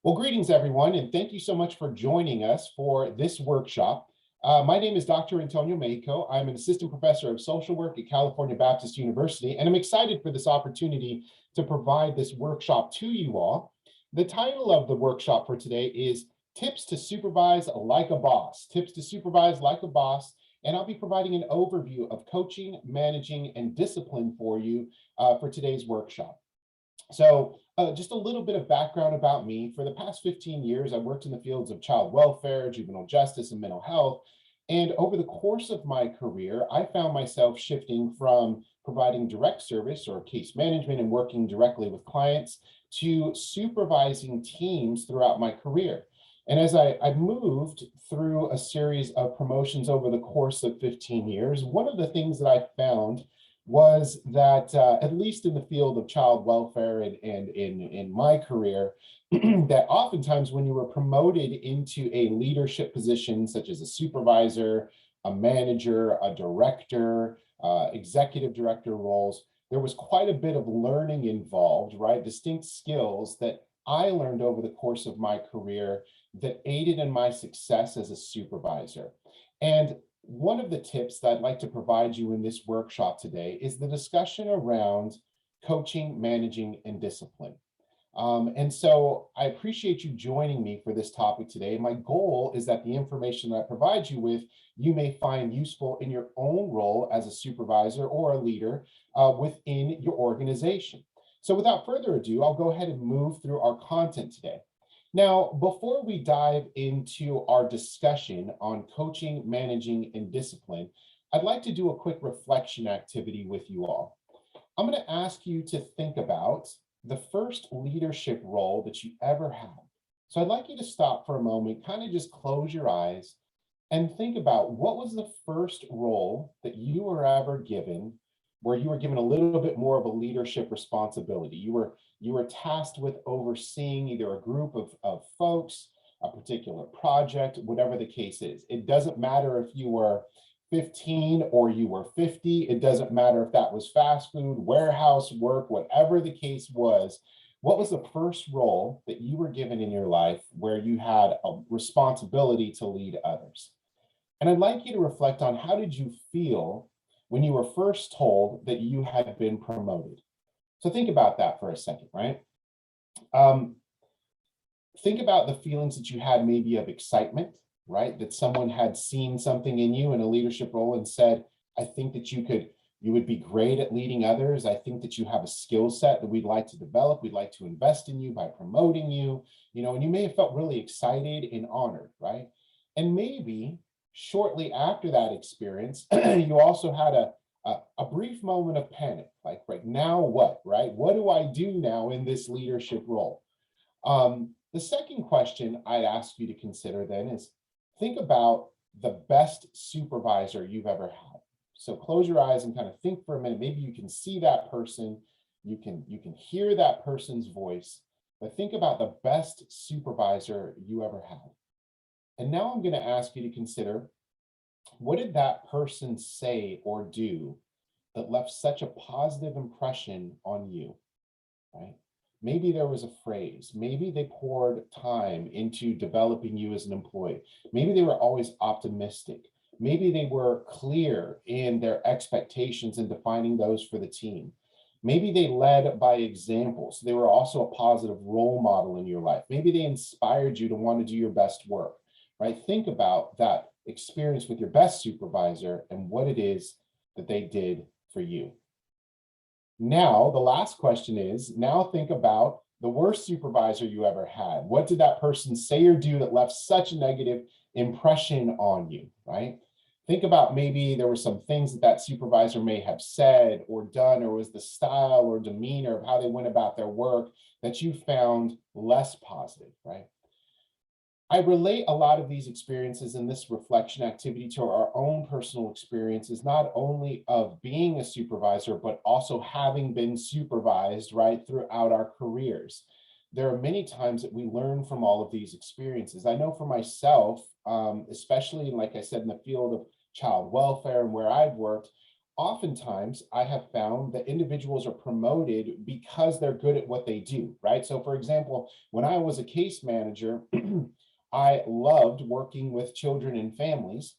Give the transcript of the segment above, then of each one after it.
Well, greetings, everyone, and thank you so much for joining us for this workshop. My name is Dr. Antonio Mexico. I'm an assistant professor of social work at California Baptist University, and I'm excited for this opportunity to provide this workshop to you all. The title of the workshop for today is Tips to Supervise Like a Boss. Tips to Supervise Like a Boss. And I'll be providing an overview of coaching, managing, and discipline for you for today's workshop. So just a little bit of background about me. For the past 15 years, I've worked in the fields of child welfare, juvenile justice, and mental health. And over the course of my career, I found myself shifting from providing direct service or case management and working directly with clients to supervising teams throughout my career. And as I moved through a series of promotions over the course of 15 years, one of the things that I found was that at least in the field of child welfare and in my career, that oftentimes when you were promoted into a leadership position, such as a supervisor, a manager, a director, executive director roles, there was quite a bit of learning involved, right? Distinct skills that I learned over the course of my career that aided in my success as a supervisor. And one of the tips that I'd like to provide you in this workshop today is the discussion around coaching, managing, and discipline. And so I appreciate you joining me for this topic today. My goal is that the information that I provide you with, you may find useful in your own role as a supervisor or a leader within your organization. So without further ado, I'll go ahead and move through our content today. Now, before we dive into our discussion on coaching, managing, and discipline, I'd like to do a quick reflection activity with you all. I'm going to ask you to think about the first leadership role that you ever had. So I'd like you to stop for a moment, kind of just close your eyes and think about what was the first role that you were ever given where you were given a little bit more of a leadership responsibility. You were tasked with overseeing either a group of folks, a particular project, whatever the case is. It doesn't matter if you were 15 or you were 50. It doesn't matter if that was fast food, warehouse work, whatever the case was. What was the first role that you were given in your life where you had a responsibility to lead others? And I'd like you to reflect on how did you feel when you were first told that you had been promoted? So think about that for a second, right? Um, think about the feelings that you had maybe of excitement, right? That someone had seen something in you in a leadership role and said, I think that you would be great at leading others. I think that you have a skill set that we'd like to develop. We'd like to invest in you by promoting you, and you may have felt really excited and honored, right? And maybe shortly after that experience, you also had a brief moment of panic, like, right now what, right? What do I do now in this leadership role? The second question I'd ask you to consider then is think about the best supervisor you've ever had. So close your eyes and kind of think for a minute. Maybe you can see that person, you can hear that person's voice, but think about the best supervisor you ever had. And now I'm going to ask you to consider, what did that person say or do that left such a positive impression on you, right? Maybe there was a phrase, maybe they poured time into developing you as an employee. Maybe they were always optimistic. Maybe they were clear in their expectations and defining those for the team. Maybe they led by example. So they were also a positive role model in your life. Maybe they inspired you to want to do your best work, right? Think about that experience with your best supervisor and what it is that they did for you. Now, the last question is, now think about the worst supervisor you ever had. What did that person say or do that left such a negative impression on you, right? Think about maybe there were some things that that supervisor may have said or done, or was the style or demeanor of how they went about their work that you found less positive, right? I relate a lot of these experiences in this reflection activity to our own personal experiences, not only of being a supervisor, but also having been supervised, right, throughout our careers. There are many times that we learn from all of these experiences. I know for myself, especially, like I said, in the field of child welfare and where I've worked, oftentimes I have found that individuals are promoted because they're good at what they do, right? So for example, when I was a case manager, I loved working with children and families.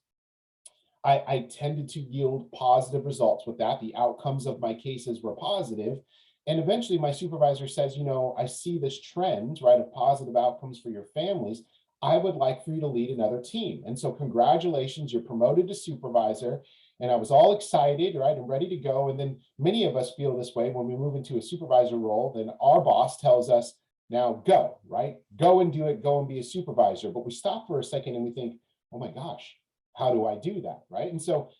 I tended to yield positive results with that. The outcomes of my cases were positive. And eventually my supervisor says, I see this trend, right, of positive outcomes for your families. I would like for you to lead another team. And so congratulations, you're promoted to supervisor. And I was all excited, right, and ready to go. And then many of us feel this way when we move into a supervisor role, then our boss tells us, now go, right? Go and do it, go and be a supervisor. But we stop for a second and we think, oh my gosh, how do I do that, right? And so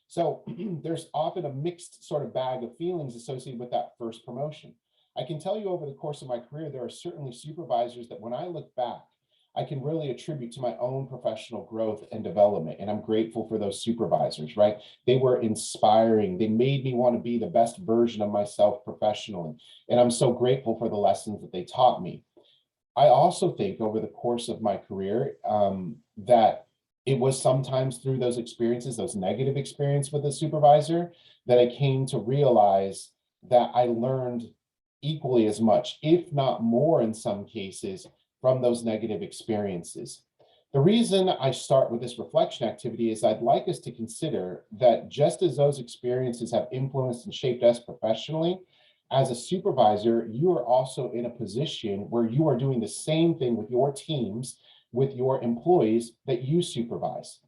there's often a mixed sort of bag of feelings associated with that first promotion. I can tell you over the course of my career, there are certainly supervisors that when I look back, I can really attribute to my own professional growth and development. And I'm grateful for those supervisors, right? They were inspiring. They made me want to be the best version of myself professionally. And I'm so grateful for the lessons that they taught me. I also think over the course of my career that it was sometimes through those experiences, those negative experiences with a supervisor, that I came to realize that I learned equally as much, if not more in some cases, from those negative experiences. The reason I start with this reflection activity is I'd like us to consider that just as those experiences have influenced and shaped us professionally, as a supervisor, you are also in a position where you are doing the same thing with your teams, with your employees that you supervise.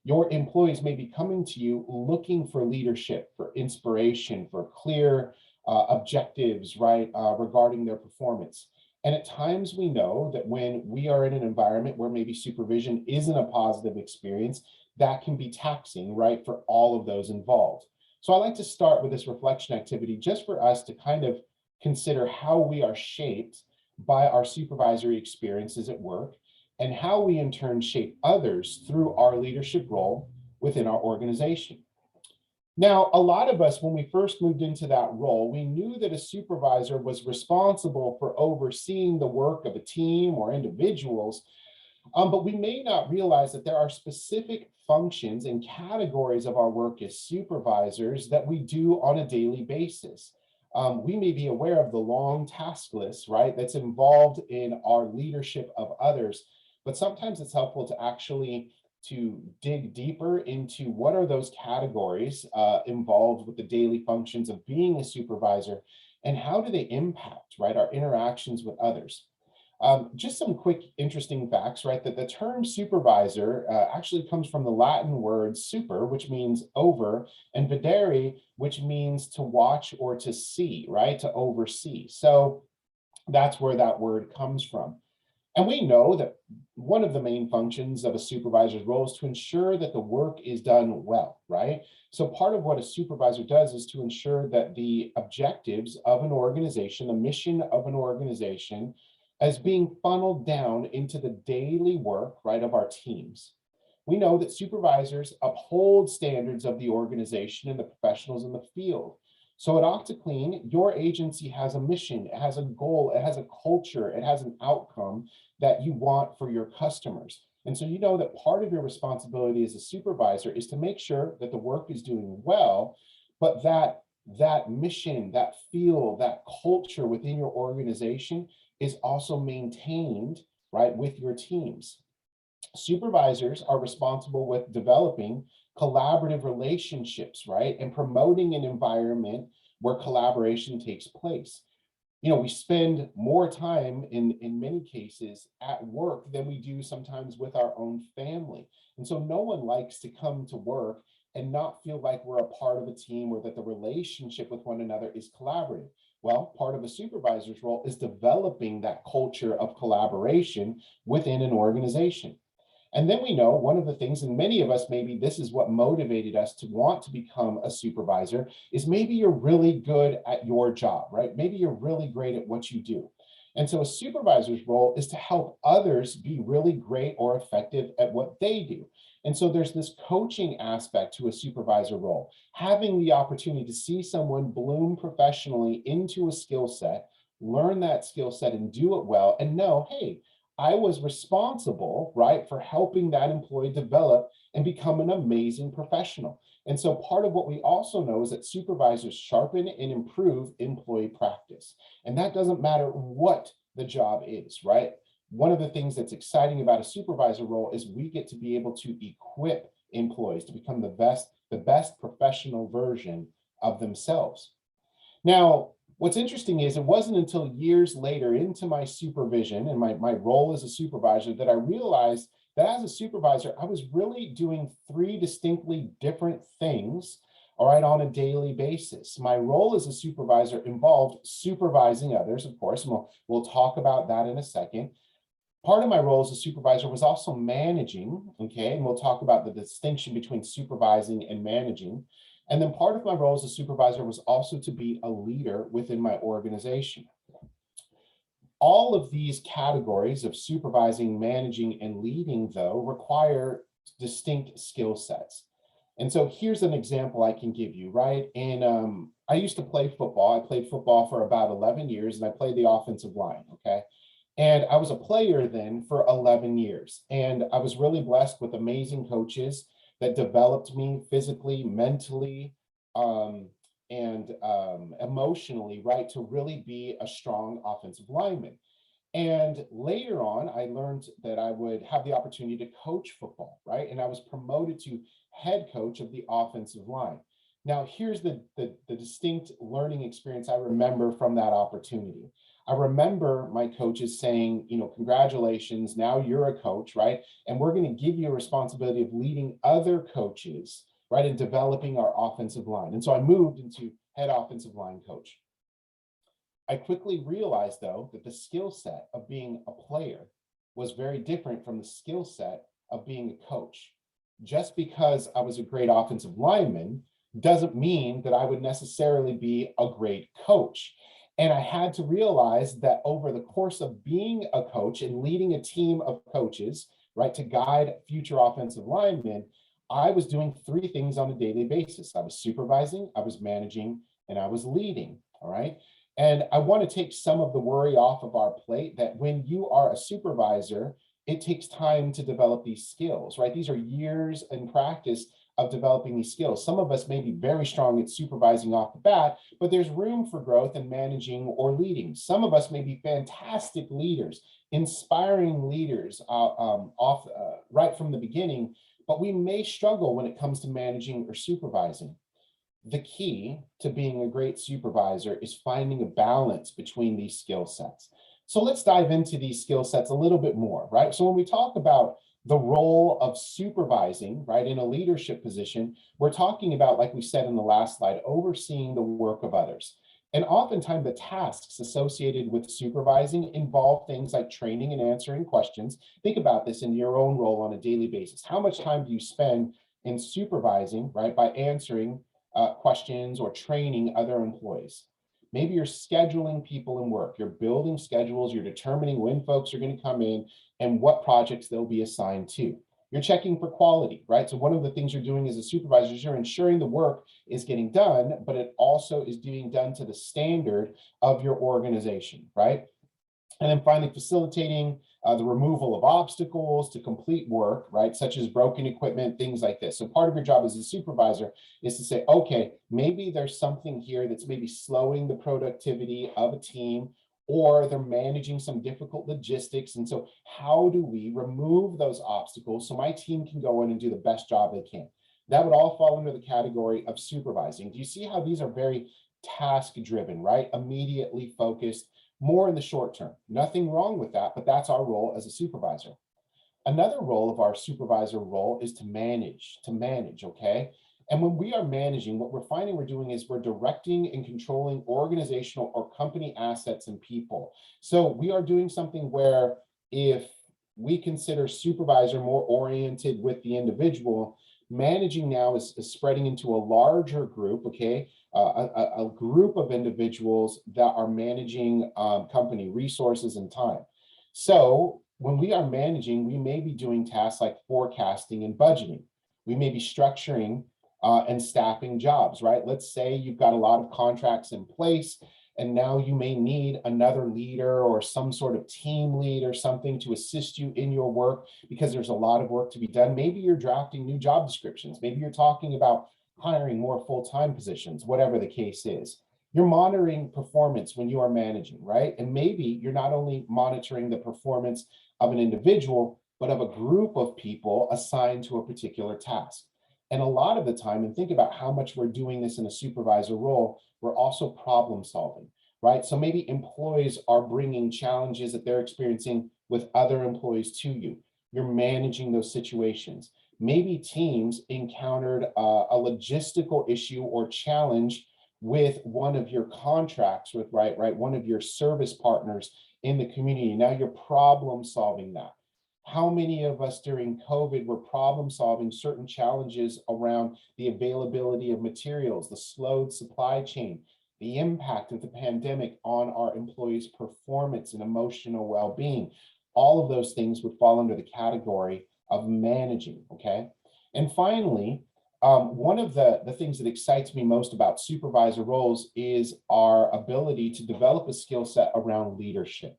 Your employees may be coming to you looking for leadership, for inspiration, for clear objectives, right, regarding their performance. And at times we know that when we are in an environment where maybe supervision isn't a positive experience, that can be taxing, right, for all of those involved. So I like to start with this reflection activity just for us to kind of consider how we are shaped by our supervisory experiences at work and how we in turn shape others through our leadership role within our organization. Now, a lot of us, when we first moved into that role, we knew that a supervisor was responsible for overseeing the work of a team or individuals, but we may not realize that there are specific functions and categories of our work as supervisors that we do on a daily basis. We may be aware of the long task list, right, that's involved in our leadership of others, but sometimes it's helpful to actually dig deeper into what are those categories involved with the daily functions of being a supervisor and how do they impact, right, our interactions with others. Just some quick interesting facts, right? That the term supervisor actually comes from the Latin word super, which means over, and videre, which means to watch or to see, right? To oversee. So that's where that word comes from. And we know that one of the main functions of a supervisor's role is to ensure that the work is done well, right? So part of what a supervisor does is to ensure that the objectives of an organization, the mission of an organization, is being funneled down into the daily work, right, of our teams. We know that supervisors uphold standards of the organization and the professionals in the field. So at Octoclean, your agency has a mission, it has a goal, it has a culture, it has an outcome that you want for your customers. And so you know that part of your responsibility as a supervisor is to make sure that the work is doing well, but that mission, that feel, that culture within your organization is also maintained, right, with your teams. Supervisors are responsible with developing collaborative relationships, right, and promoting an environment where collaboration takes place. We spend more time in many cases at work than we do sometimes with our own family. And so no one likes to come to work and not feel like we're a part of a team or that the relationship with one another is collaborative. Well, part of a supervisor's role is developing that culture of collaboration within an organization. And then we know one of the things, and many of us, maybe this is what motivated us to want to become a supervisor, is maybe you're really good at your job, right? Maybe you're really great at what you do. And so a supervisor's role is to help others be really great or effective at what they do. And so there's this coaching aspect to a supervisor role, having the opportunity to see someone bloom professionally into a skill set, learn that skill set and do it well, and know, hey, I was responsible, right, for helping that employee develop and become an amazing professional. And so part of what we also know is that supervisors sharpen and improve employee practice. And that doesn't matter what the job is, right? One of the things that's exciting about a supervisor role is we get to be able to equip employees to become the best professional version of themselves. Now, what's interesting is it wasn't until years later into my supervision and my role as a supervisor that I realized that as a supervisor, I was really doing three distinctly different things, all right, on a daily basis. My role as a supervisor involved supervising others, of course, and we'll talk about that in a second. Part of my role as a supervisor was also managing, okay, and we'll talk about the distinction between supervising and managing. And then part of my role as a supervisor was also to be a leader within my organization. All of these categories of supervising, managing, and leading, though, require distinct skill sets. And so here's an example I can give you, right? And I used to play football. I played football for about 11 years, and I played the offensive line, okay? And I was a player then for 11 years. And I was really blessed with amazing coaches that developed me physically, mentally, and emotionally, right, to really be a strong offensive lineman. And later on, I learned that I would have the opportunity to coach football, right? And I was promoted to head coach of the offensive line. Now, here's the distinct learning experience I remember from that opportunity. I remember my coaches saying, you know, congratulations, now you're a coach, right? And we're going to give you a responsibility of leading other coaches, right, and developing our offensive line. And so I moved into head offensive line coach. I quickly realized, though, that the skill set of being a player was very different from the skill set of being a coach. Just because I was a great offensive lineman doesn't mean that I would necessarily be a great coach. And I had to realize that over the course of being a coach and leading a team of coaches, right, to guide future offensive linemen, I was doing three things on a daily basis. I was supervising, I was managing, and I was leading, all right? And I want to take some of the worry off of our plate that when you are a supervisor, it takes time to develop these skills, right? These are years in practice of developing these skills. Some of us may be very strong at supervising off the bat, but there's room for growth in managing or leading. Some of us may be fantastic leaders, inspiring leaders right from the beginning, but we may struggle when it comes to managing or supervising. The key to being a great supervisor is finding a balance between these skill sets. So let's dive into these skill sets a little bit more, right? So when we talk about the role of supervising, right, in a leadership position, we're talking about, like we said in the last slide, overseeing the work of others. And oftentimes the tasks associated with supervising involve things like training and answering questions. Think about this in your own role on a daily basis. How much time do you spend in supervising, right, by answering questions or training other employees? Maybe you're scheduling people in work, you're building schedules, you're determining when folks are going to come in and what projects they'll be assigned to. You're checking for quality, right? So one of the things you're doing as a supervisor is you're ensuring the work is getting done, but it also is being done to the standard of your organization, right? And then finally, facilitating the removal of obstacles to complete work, right? Such as broken equipment, things like this. So part of your job as a supervisor is to say, okay, maybe there's something here that's maybe slowing the productivity of a team, or they're managing some difficult logistics. And so how do we remove those obstacles so my team can go in and do the best job they can? That would all fall under the category of supervising. Do you see how these are very task driven, right? Immediately focused, more in the short term. Nothing wrong with that, but that's our role as a supervisor. Another role of our supervisor role is to manage, okay? And when we are managing, what we're finding we're doing is we're directing and controlling organizational or company assets and people. So we are doing something where if we consider supervisor more oriented with the individual, managing now is spreading into a larger group, okay? A group of individuals that are managing company resources and time. So when we are managing, we may be doing tasks like forecasting and budgeting. We may be structuring and staffing jobs, right? Let's say you've got a lot of contracts in place, and now you may need another leader or some sort of team lead or something to assist you in your work because there's a lot of work to be done. Maybe you're drafting new job descriptions. Maybe you're talking about hiring more full-time positions, whatever the case is. You're monitoring performance when you are managing, right? And maybe you're not only monitoring the performance of an individual, but of a group of people assigned to a particular task. And a lot of the time, and think about how much we're doing this in a supervisor role, we're also problem solving, right? So maybe employees are bringing challenges that they're experiencing with other employees to you. You're managing those situations. Maybe teams encountered a logistical issue or challenge with one of your contracts with, right, one of your service partners in the community. Now you're problem solving that. How many of us during COVID were problem solving certain challenges around the availability of materials, the slowed supply chain, the impact of the pandemic on our employees' performance and emotional well-being? All of those things would fall under the category of managing, okay? And finally, one of the things that excites me most about supervisor roles is our ability to develop a skill set around leadership.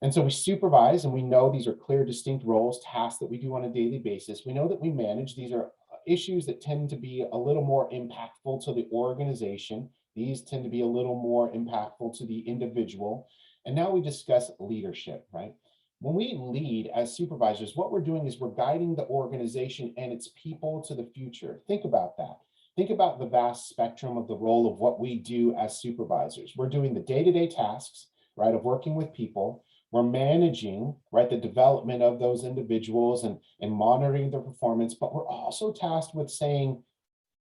And so we supervise, and we know these are clear, distinct roles, tasks that we do on a daily basis. We know that we manage. These are issues that tend to be a little more impactful to the organization. These tend to be a little more impactful to the individual. And now we discuss leadership, right? When we lead as supervisors, what we're doing is we're guiding the organization and its people to the future. Think about that. Think about the vast spectrum of the role of what we do as supervisors. We're doing the day-to-day tasks, right, of working with people. We're managing, right, the development of those individuals and monitoring their performance, but we're also tasked with saying,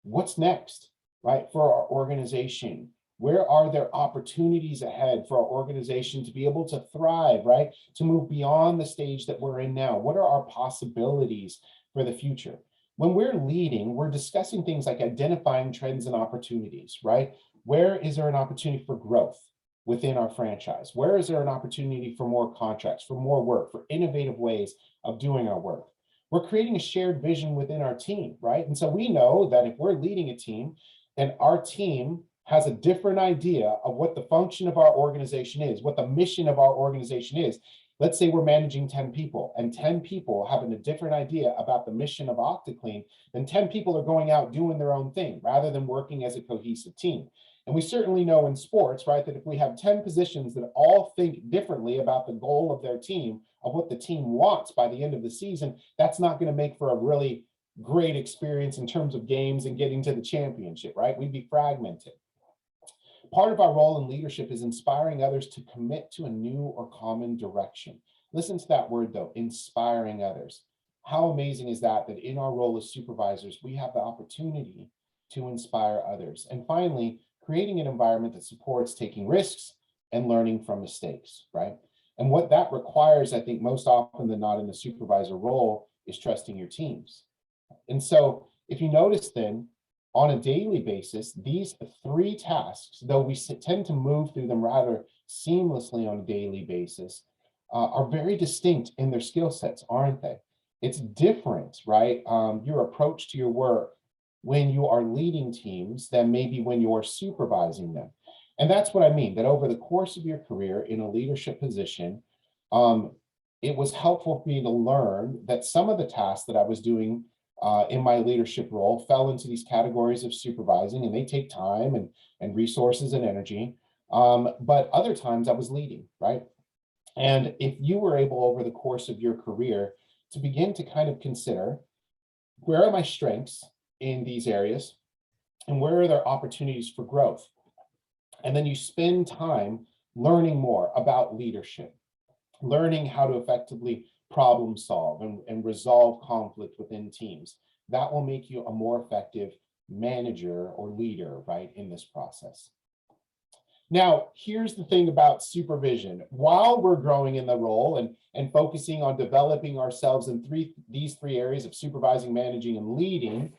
what's next, right, for our organization? Where are there opportunities ahead for our organization to be able to thrive, right? To move beyond the stage that we're in now? What are our possibilities for the future? When we're leading, we're discussing things like identifying trends and opportunities, right? Where is there an opportunity for growth within our franchise? Where is there an opportunity for more contracts, for more work, for innovative ways of doing our work? We're creating a shared vision within our team, right? And so we know that if we're leading a team and our team has a different idea of what the function of our organization is, what the mission of our organization is. Let's say we're managing 10 people and 10 people having a different idea about the mission of Octoclean, then 10 people are going out doing their own thing rather than working as a cohesive team. And we certainly know in sports, right, that if we have 10 positions that all think differently about the goal of their team, of what the team wants by the end of the season, that's not going to make for a really great experience in terms of games and getting to the championship, right? We'd be fragmented. Part of our role in leadership is inspiring others to commit to a new or common direction. Listen to that word though, inspiring others. How amazing is that, that in our role as supervisors, we have the opportunity to inspire others. And finally, creating an environment that supports taking risks and learning from mistakes, right? And what that requires, I think most often than not in the supervisor role, is trusting your teams. And so if you notice then, on a daily basis, these three tasks, though we tend to move through them rather seamlessly on a daily basis, are very distinct in their skill sets, aren't they? It's different, right? Your approach to your work when you are leading teams than maybe when you're supervising them. And that's what I mean, that over the course of your career in a leadership position, it was helpful for me to learn that some of the tasks that I was doing in my leadership role fell into these categories of supervising, and they take time and resources and energy. But other times I was leading, right? And if you were able over the course of your career to begin to kind of consider, where are my strengths in these areas and where are there opportunities for growth? And then you spend time learning more about leadership, learning how to effectively problem solve and resolve conflict within teams. That will make you a more effective manager or leader, right, in this process. Now, here's the thing about supervision. While we're growing in the role and focusing on developing ourselves in these three areas of supervising, managing, and leading,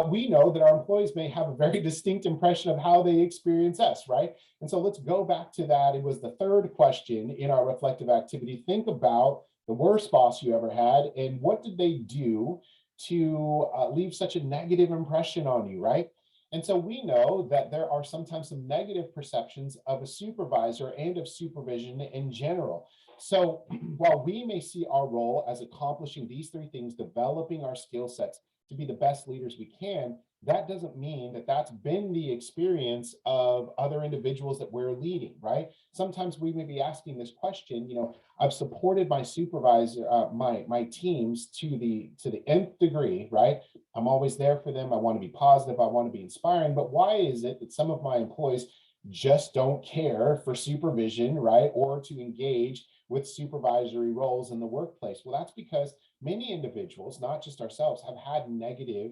we know that our employees may have a very distinct impression of how they experience us, right? And so let's go back to that. It was the third question in our reflective activity. Think about the worst boss you ever had and what did they do to leave such a negative impression on you, right? And so we know that there are sometimes some negative perceptions of a supervisor and of supervision in general. So while we may see our role as accomplishing these three things, developing our skill sets to be the best leaders we can, that doesn't mean that that's been the experience of other individuals that we're leading, right? Sometimes we may be asking this question, I've supported my supervisor, my teams to the nth degree, right? I'm always there for them. I want to be positive. I want to be inspiring. But why is it that some of my employees just don't care for supervision, right? Or to engage with supervisory roles in the workplace? Well, that's because many individuals, not just ourselves, have had negative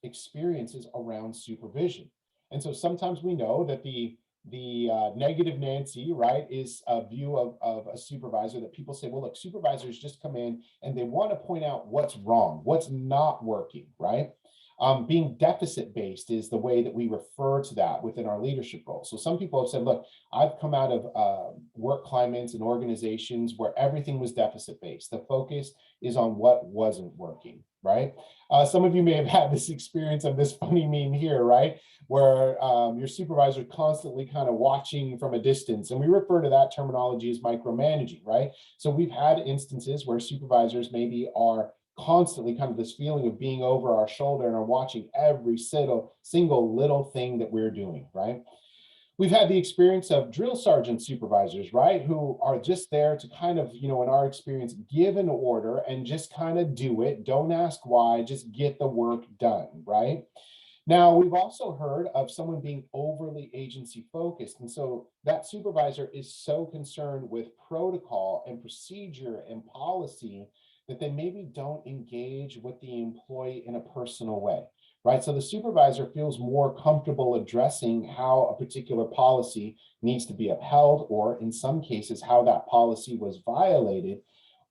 experiences around supervision. And so sometimes we know that the negative Nancy, right, is a view of a supervisor that people say, well, look, supervisors just come in and they want to point out what's wrong, what's not working, right? Being deficit-based is the way that we refer to that within our leadership role. So some people have said, look, I've come out of work climates and organizations where everything was deficit-based. The focus is on what wasn't working, right? Some of you may have had this experience of this funny meme here, right? Where your supervisor constantly kind of watching from a distance. And we refer to that terminology as micromanaging, right? So we've had instances where supervisors maybe are constantly kind of this feeling of being over our shoulder and are watching every single little thing that we're doing, right? We've had the experience of drill sergeant supervisors, right, who are just there to kind of, in our experience, give an order and just kind of do it. Don't ask why, just get the work done, right? Now, we've also heard of someone being overly agency focused. And so that supervisor is so concerned with protocol and procedure and policy that they maybe don't engage with the employee in a personal way, right? So the supervisor feels more comfortable addressing how a particular policy needs to be upheld, or in some cases, how that policy was violated,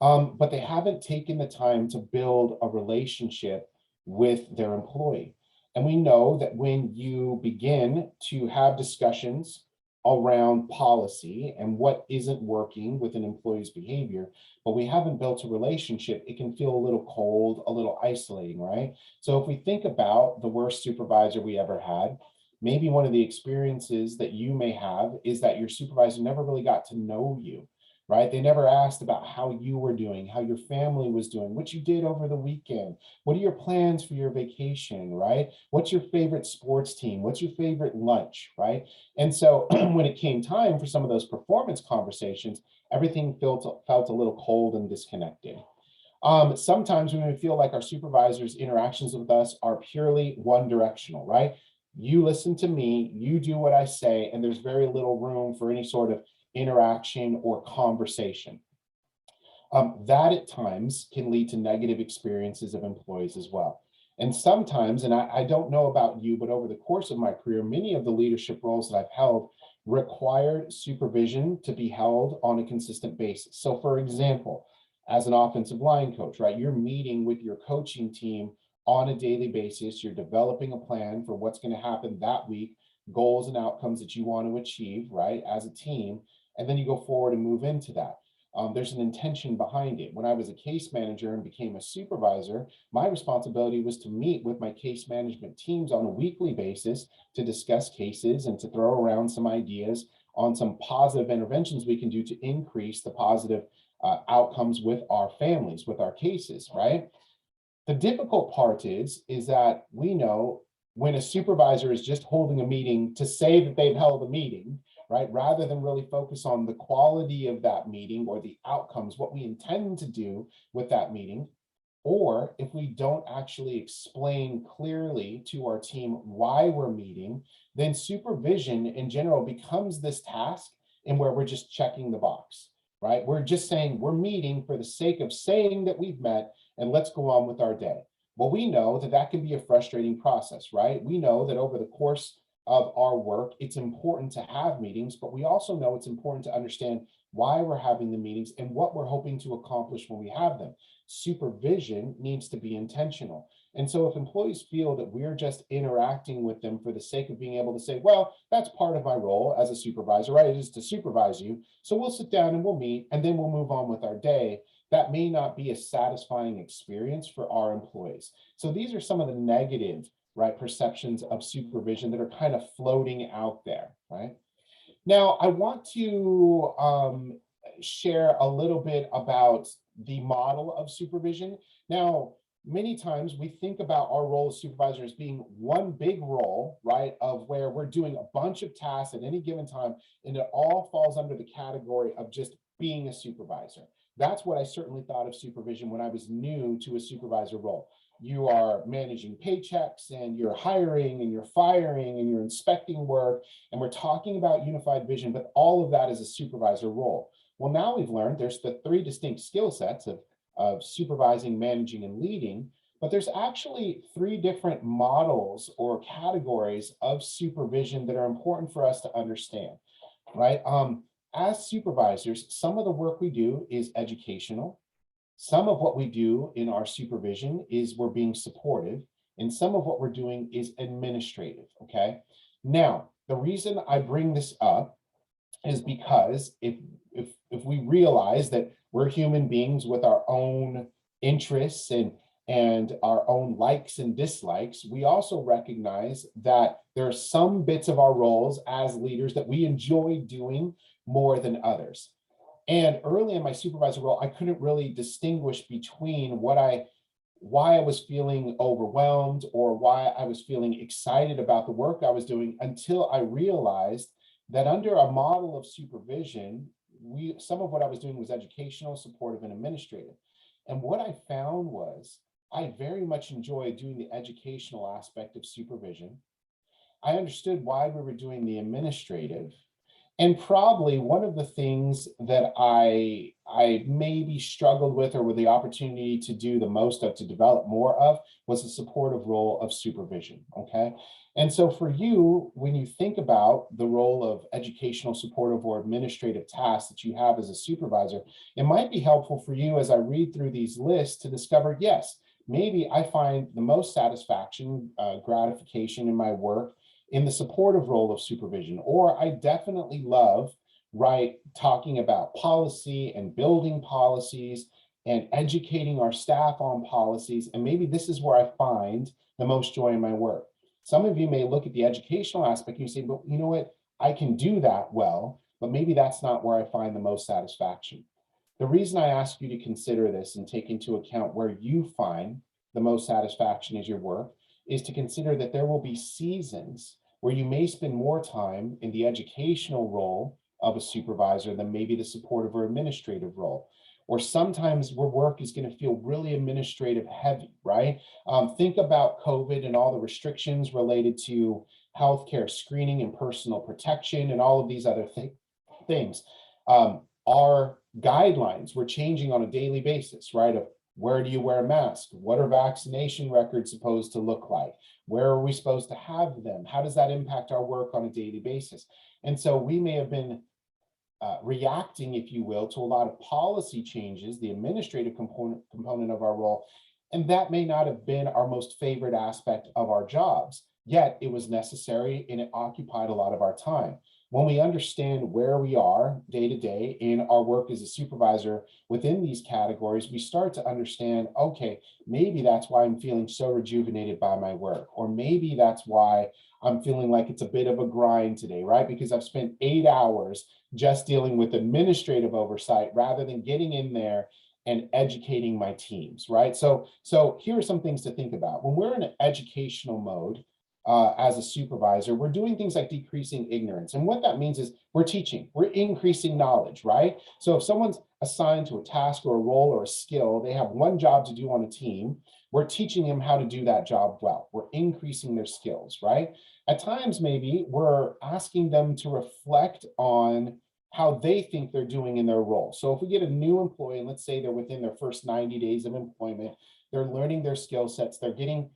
but they haven't taken the time to build a relationship with their employee. And we know that when you begin to have discussions around policy and what isn't working with an employee's behavior, but we haven't built a relationship, it can feel a little cold, a little isolating, right? So if we think about the worst supervisor we ever had, maybe one of the experiences that you may have is that your supervisor never really got to know you, right? They never asked about how you were doing, how your family was doing, what you did over the weekend. What are your plans for your vacation, right? What's your favorite sports team? What's your favorite lunch, right? And so when it came time for some of those performance conversations, everything felt a little cold and disconnected. Sometimes we may feel like our supervisors' interactions with us are purely one directional, right? You listen to me, you do what I say, and there's very little room for any sort of interaction or conversation. That at times can lead to negative experiences of employees as well. And sometimes, and I don't know about you, but over the course of my career, many of the leadership roles that I've held required supervision to be held on a consistent basis. So for example, as an offensive line coach, right, you're meeting with your coaching team on a daily basis. You're developing a plan for what's going to happen that week, goals and outcomes that you want to achieve, right, as a team. And then you go forward and move into that. There's an intention behind it. When I was a case manager and became a supervisor, my responsibility was to meet with my case management teams on a weekly basis to discuss cases and to throw around some ideas on some positive interventions we can do to increase the positive outcomes with our families, with our cases, right? The difficult part is that we know when a supervisor is just holding a meeting to say that they've held a meeting, right, rather than really focus on the quality of that meeting or the outcomes, what we intend to do with that meeting, or if we don't actually explain clearly to our team why we're meeting, then supervision in general becomes this task in where we're just checking the box, right? We're just saying we're meeting for the sake of saying that we've met and let's go on with our day. Well, we know that that can be a frustrating process, right? We know that over the course of our work, it's important to have meetings, but we also know it's important to understand why we're having the meetings and what we're hoping to accomplish when we have them. Supervision needs to be intentional. And so if employees feel that we're just interacting with them for the sake of being able to say, well, that's part of my role as a supervisor, right? It is to supervise you. So we'll sit down and we'll meet and then we'll move on with our day. That may not be a satisfying experience for our employees. So these are some of the negative, right, perceptions of supervision that are kind of floating out there, right? Now, I want to share a little bit about the model of supervision. Now, many times we think about our role as supervisor as being one big role, right, of where we're doing a bunch of tasks at any given time, and it all falls under the category of just being a supervisor. That's what I certainly thought of supervision when I was new to a supervisor role. You are managing paychecks and you're hiring and you're firing and you're inspecting work, and we're talking about unified vision, but all of that is a supervisor role. Well, now we've learned there's the three distinct skill sets of supervising, managing, and leading, but there's actually three different models or categories of supervision that are important for us to understand, right? As supervisors, some of the work we do is educational. Some of what we do in our supervision is we're being supportive, and some of what we're doing is administrative, okay? Now, the reason I bring this up is because if we realize that we're human beings with our own interests and our own likes and dislikes, we also recognize that there are some bits of our roles as leaders that we enjoy doing more than others. And early in my supervisor role, I couldn't really distinguish between why I was feeling overwhelmed or why I was feeling excited about the work I was doing, until I realized that under a model of supervision, some of what I was doing was educational, supportive, and administrative. And what I found was I very much enjoyed doing the educational aspect of supervision. I understood why we were doing the administrative. And probably one of the things that I maybe struggled with or with the opportunity to do the most of, to develop more of, was the supportive role of supervision, okay? And so for you, when you think about the role of educational, supportive, or administrative tasks that you have as a supervisor, it might be helpful for you as I read through these lists to discover, yes, maybe I find the most satisfaction, gratification in my work in the supportive role of supervision, or I definitely love, right, talking about policy and building policies and educating our staff on policies. And maybe this is where I find the most joy in my work. Some of you may look at the educational aspect and you say, but you know what, I can do that well, but maybe that's not where I find the most satisfaction. The reason I ask you to consider this and take into account where you find the most satisfaction is your work is to consider that there will be seasons where you may spend more time in the educational role of a supervisor than maybe the supportive or administrative role. Or sometimes where work is going to feel really administrative heavy, right? Think about COVID and all the restrictions related to healthcare screening and personal protection and all of these other things. Our guidelines were changing on a daily basis, right? Of where do you wear a mask? What are vaccination records supposed to look like? Where are we supposed to have them? How does that impact our work on a daily basis? And so we may have been reacting, if you will, to a lot of policy changes, the administrative component of our role, and that may not have been our most favorite aspect of our jobs, yet it was necessary and it occupied a lot of our time. When we understand where we are day to day in our work as a supervisor within these categories, we start to understand, okay, maybe that's why I'm feeling so rejuvenated by my work, or maybe that's why I'm feeling like it's a bit of a grind today, right? Because I've spent 8 hours just dealing with administrative oversight rather than getting in there and educating my teams, right? So here are some things to think about. When we're in an educational mode, as a supervisor, we're doing things like decreasing ignorance. And what that means is we're teaching, we're increasing knowledge, right? So if someone's assigned to a task or a role or a skill, they have one job to do on a team, we're teaching them how to do that job well. We're increasing their skills, right? At times, maybe we're asking them to reflect on how they think they're doing in their role. So if we get a new employee, and let's say they're within their first 90 days of employment, they're learning their skill sets, they're getting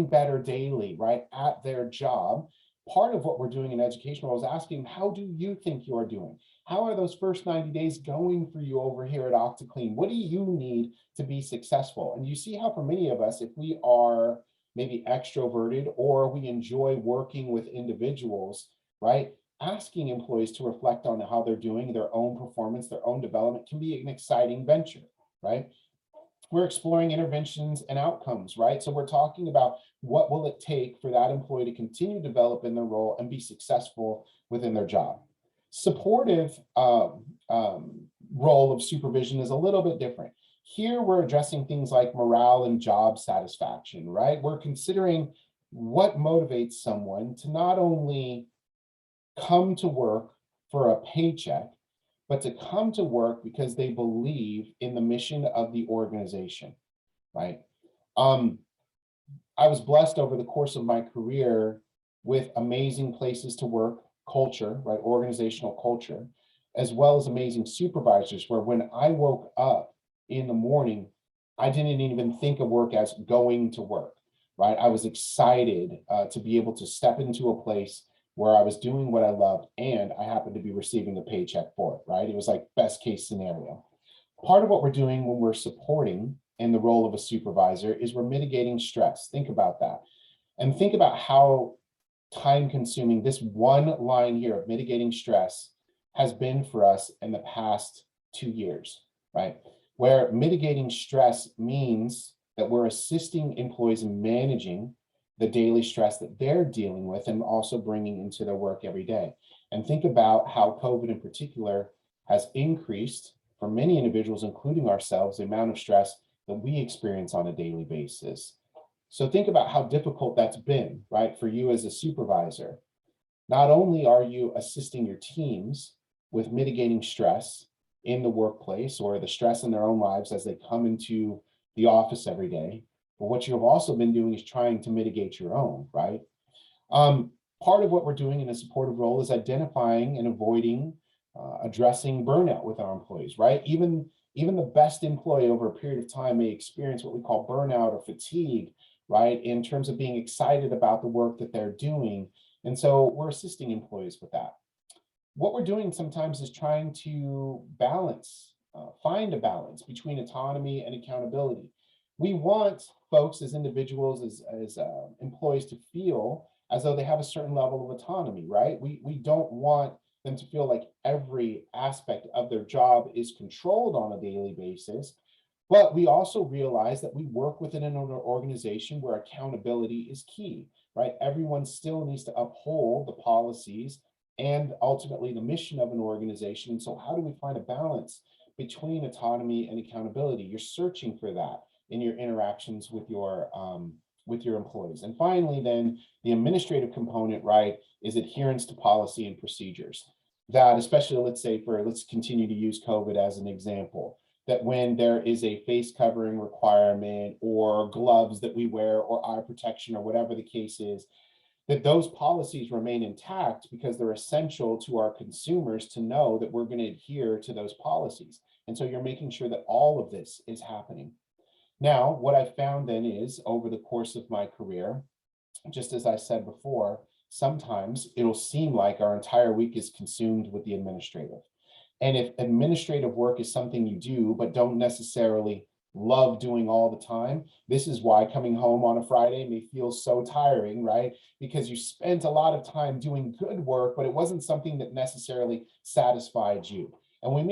better daily, right, at their job. Part of what we're doing in educational is asking, how do you think you are doing? How are those first 90 days going for you over here at Octoclean? What do you need to be successful? And you see how for many of us, if we are maybe extroverted or we enjoy working with individuals, right, asking employees to reflect on how they're doing, their own performance, their own development can be an exciting venture, right? We're exploring interventions and outcomes, right? So we're talking about what will it take for that employee to continue to develop in their role and be successful within their job. Supportive role of supervision is a little bit different. Here, we're addressing things like morale and job satisfaction, right? We're considering what motivates someone to not only come to work for a paycheck, but to come to work because they believe in the mission of the organization, right? Um, I was blessed over the course of my career with amazing places to work, culture, right? Organizational culture, as well as amazing supervisors, where when I woke up in the morning, I didn't even think of work as going to work, right? I was excited to be able to step into a place where I was doing what I loved and I happened to be receiving a paycheck for it, right? It was like best case scenario. Part of what we're doing when we're supporting in the role of a supervisor is we're mitigating stress. Think about that. And think about how time consuming this one line here of mitigating stress has been for us in the past 2 years, right? Where mitigating stress means that we're assisting employees in managing the daily stress that they're dealing with and also bringing into their work every day. And think about how COVID in particular has increased for many individuals, including ourselves, the amount of stress that we experience on a daily basis. So think about how difficult that's been, right, for you as a supervisor. Not only are you assisting your teams with mitigating stress in the workplace or the stress in their own lives as they come into the office every day, but what you've also been doing is trying to mitigate your own, right? Part of what we're doing in a supportive role is identifying and avoiding, addressing burnout with our employees, right? Even the best employee over a period of time may experience what we call burnout or fatigue, right? In terms of being excited about the work that they're doing. And so we're assisting employees with that. What we're doing sometimes is trying to balance, find a balance between autonomy and accountability. We want folks as individuals, as employees to feel as though they have a certain level of autonomy, right? We don't want them to feel like every aspect of their job is controlled on a daily basis, but we also realize that we work within an organization where accountability is key, right? Everyone still needs to uphold the policies and ultimately the mission of an organization. And so how do we find a balance between autonomy and accountability? You're searching for that in your interactions with your employees. And finally, then the administrative component, right, is adherence to policy and procedures. That especially, let's continue to use COVID as an example, that when there is a face covering requirement or gloves that we wear or eye protection or whatever the case is, that those policies remain intact because they're essential to our consumers to know that we're going to adhere to those policies. And so you're making sure that all of this is happening. Now, what I found then is over the course of my career, just as I said before, sometimes it'll seem like our entire week is consumed with the administrative. And if administrative work is something you do, but don't necessarily love doing all the time, this is why coming home on a Friday may feel so tiring, right? Because you spent a lot of time doing good work, but it wasn't something that necessarily satisfied you. And we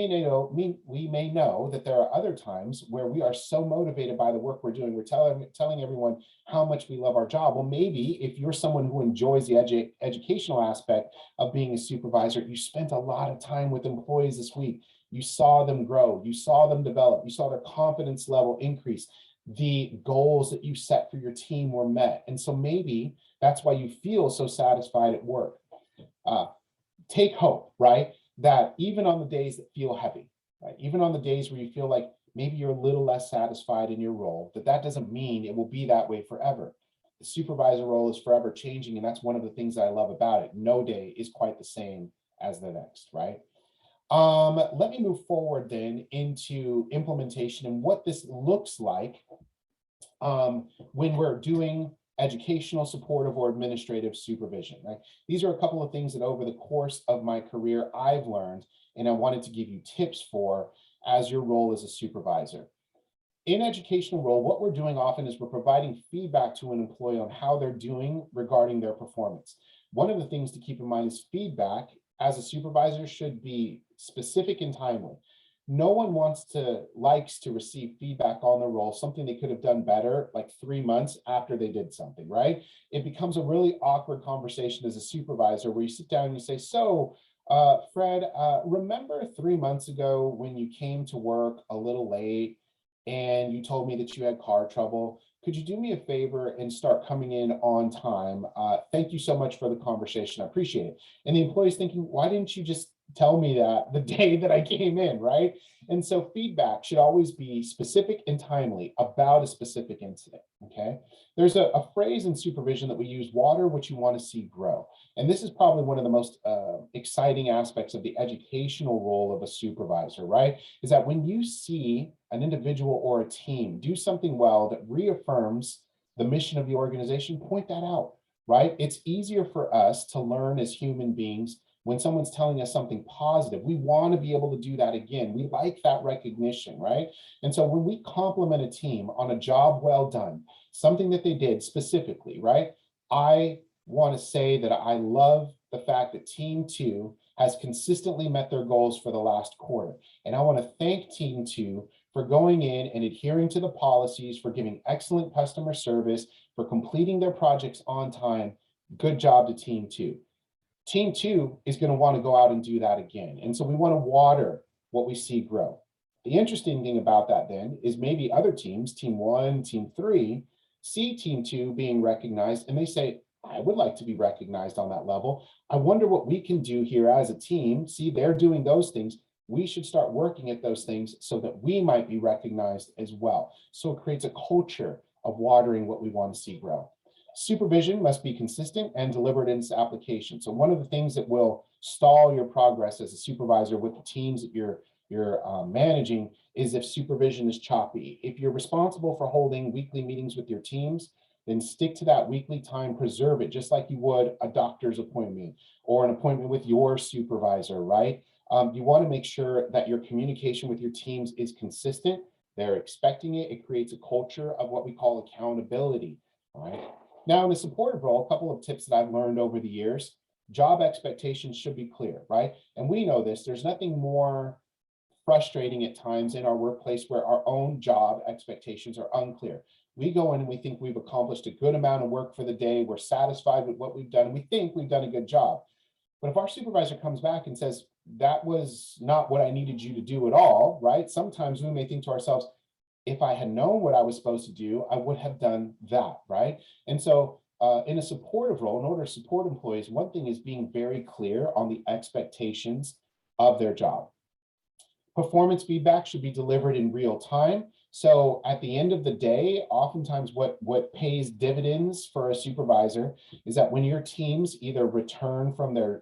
may know that there are other times where we are so motivated by the work we're doing. We're telling everyone how much we love our job. Well, maybe if you're someone who enjoys the educational aspect of being a supervisor, you spent a lot of time with employees this week. You saw them grow, you saw them develop, you saw their confidence level increase. The goals that you set for your team were met. And so maybe that's why you feel so satisfied at work. Take hope, right? That even on the days that feel heavy, right? Even on the days where you feel like maybe you're a little less satisfied in your role, that doesn't mean it will be that way forever. The supervisor role is forever changing, and that's one of the things that I love about it. No day is quite the same as the next, right? Let me move forward then into implementation and what this looks like when we're doing educational, supportive, or administrative supervision, right? These are a couple of things that over the course of my career I've learned, and I wanted to give you tips for as your role as a supervisor. In educational role, what we're doing often is we're providing feedback to an employee on how they're doing regarding their performance. One of the things to keep in mind is feedback as a supervisor should be specific and timely. No one likes to receive feedback on their role, something they could have done better like 3 months after they did something, right? It becomes a really awkward conversation as a supervisor where you sit down and you say, so Fred, remember 3 months ago when you came to work a little late and you told me that you had car trouble? Could you do me a favor and start coming in on time? Thank you so much for the conversation. I appreciate it. And the employee's thinking, why didn't you just tell me that the day that I came in, right? And so feedback should always be specific and timely about a specific incident, okay? There's a phrase in supervision that we use, water what you want to see grow. And this is probably one of the most exciting aspects of the educational role of a supervisor, right? Is that when you see an individual or a team do something well that reaffirms the mission of the organization, point that out, right? It's easier for us to learn as human beings when someone's telling us something positive. We want to be able to do that again. We like that recognition, right? And so when we compliment a team on a job well done, something that they did specifically, right? I want to say that I love the fact that Team 2 has consistently met their goals for the last quarter. And I want to thank Team 2 for going in and adhering to the policies, for giving excellent customer service, for completing their projects on time. Good job to Team 2. Team 2 is going to want to go out and do that again. And so we want to water what we see grow. The interesting thing about that then is maybe other teams, Team 1, Team 3, see Team 2 being recognized and they say, I would like to be recognized on that level. I wonder what we can do here as a team. See, they're doing those things. We should start working at those things so that we might be recognized as well. So it creates a culture of watering what we want to see grow. Supervision must be consistent and deliberate in its application. So one of the things that will stall your progress as a supervisor with the teams that you're managing is if supervision is choppy. If you're responsible for holding weekly meetings with your teams, then stick to that weekly time, preserve it, just like you would a doctor's appointment or an appointment with your supervisor, right? You want to make sure that your communication with your teams is consistent. They're expecting it. It creates a culture of what we call accountability, right? Now, in a supportive role, a couple of tips that I've learned over the years: job expectations should be clear, right? And we know this. There's nothing more frustrating at times in our workplace where our own job expectations are unclear. We go in and we think we've accomplished a good amount of work for the day. We're satisfied with what we've done. We think we've done a good job. But if our supervisor comes back and says, that was not what I needed you to do at all, right? Sometimes we may think to ourselves, if I had known what I was supposed to do, I would have done that, right? And so in a supportive role, in order to support employees, one thing is being very clear on the expectations of their job. Performance feedback should be delivered in real time. So at the end of the day, oftentimes what pays dividends for a supervisor is that when your teams either return from their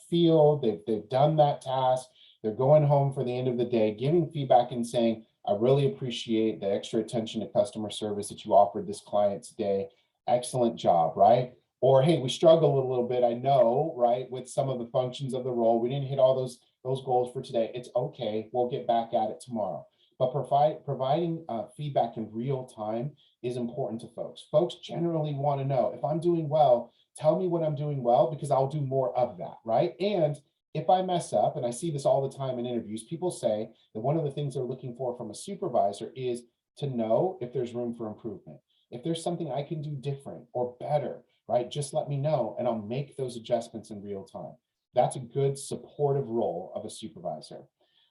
field, they've done that task, they're going home for the end of the day, giving feedback and saying, I really appreciate the extra attention to customer service that you offered this client today. Excellent job, right? Or, hey, we struggled a little bit, I know, right, with some of the functions of the role. We didn't hit all those goals for today. It's okay. We'll get back at it tomorrow. But providing feedback in real time is important to folks. Folks generally want to know, if I'm doing well, tell me what I'm doing well, because I'll do more of that, right? And if I mess up, and I see this all the time in interviews, people say that one of the things they're looking for from a supervisor is to know if there's room for improvement. If there's something I can do different or better, right? Just let me know and I'll make those adjustments in real time. That's a good supportive role of a supervisor.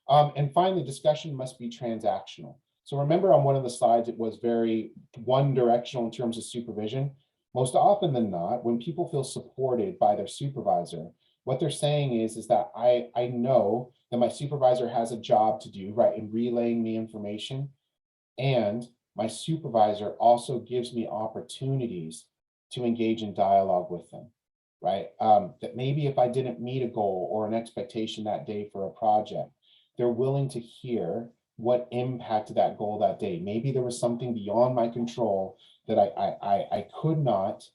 And finally, discussion must be transactional. So remember on one of the slides, it was very one directional in terms of supervision. Most often than not, when people feel supported by their supervisor, what they're saying is that I know that my supervisor has a job to do, right, in relaying the information. And my supervisor also gives me opportunities to engage in dialogue with them, right? That maybe if I didn't meet a goal or an expectation that day for a project, they're willing to hear what impacted that goal that day. Maybe there was something beyond my control that I could not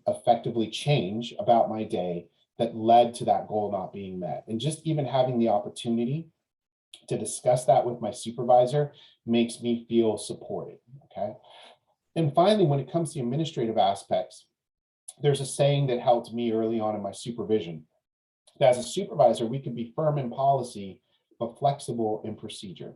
effectively change about my day that led to that goal not being met. And just even having the opportunity to discuss that with my supervisor makes me feel supported, okay? And finally, when it comes to administrative aspects, there's a saying that helped me early on in my supervision. As a supervisor, we can be firm in policy, but flexible in procedure.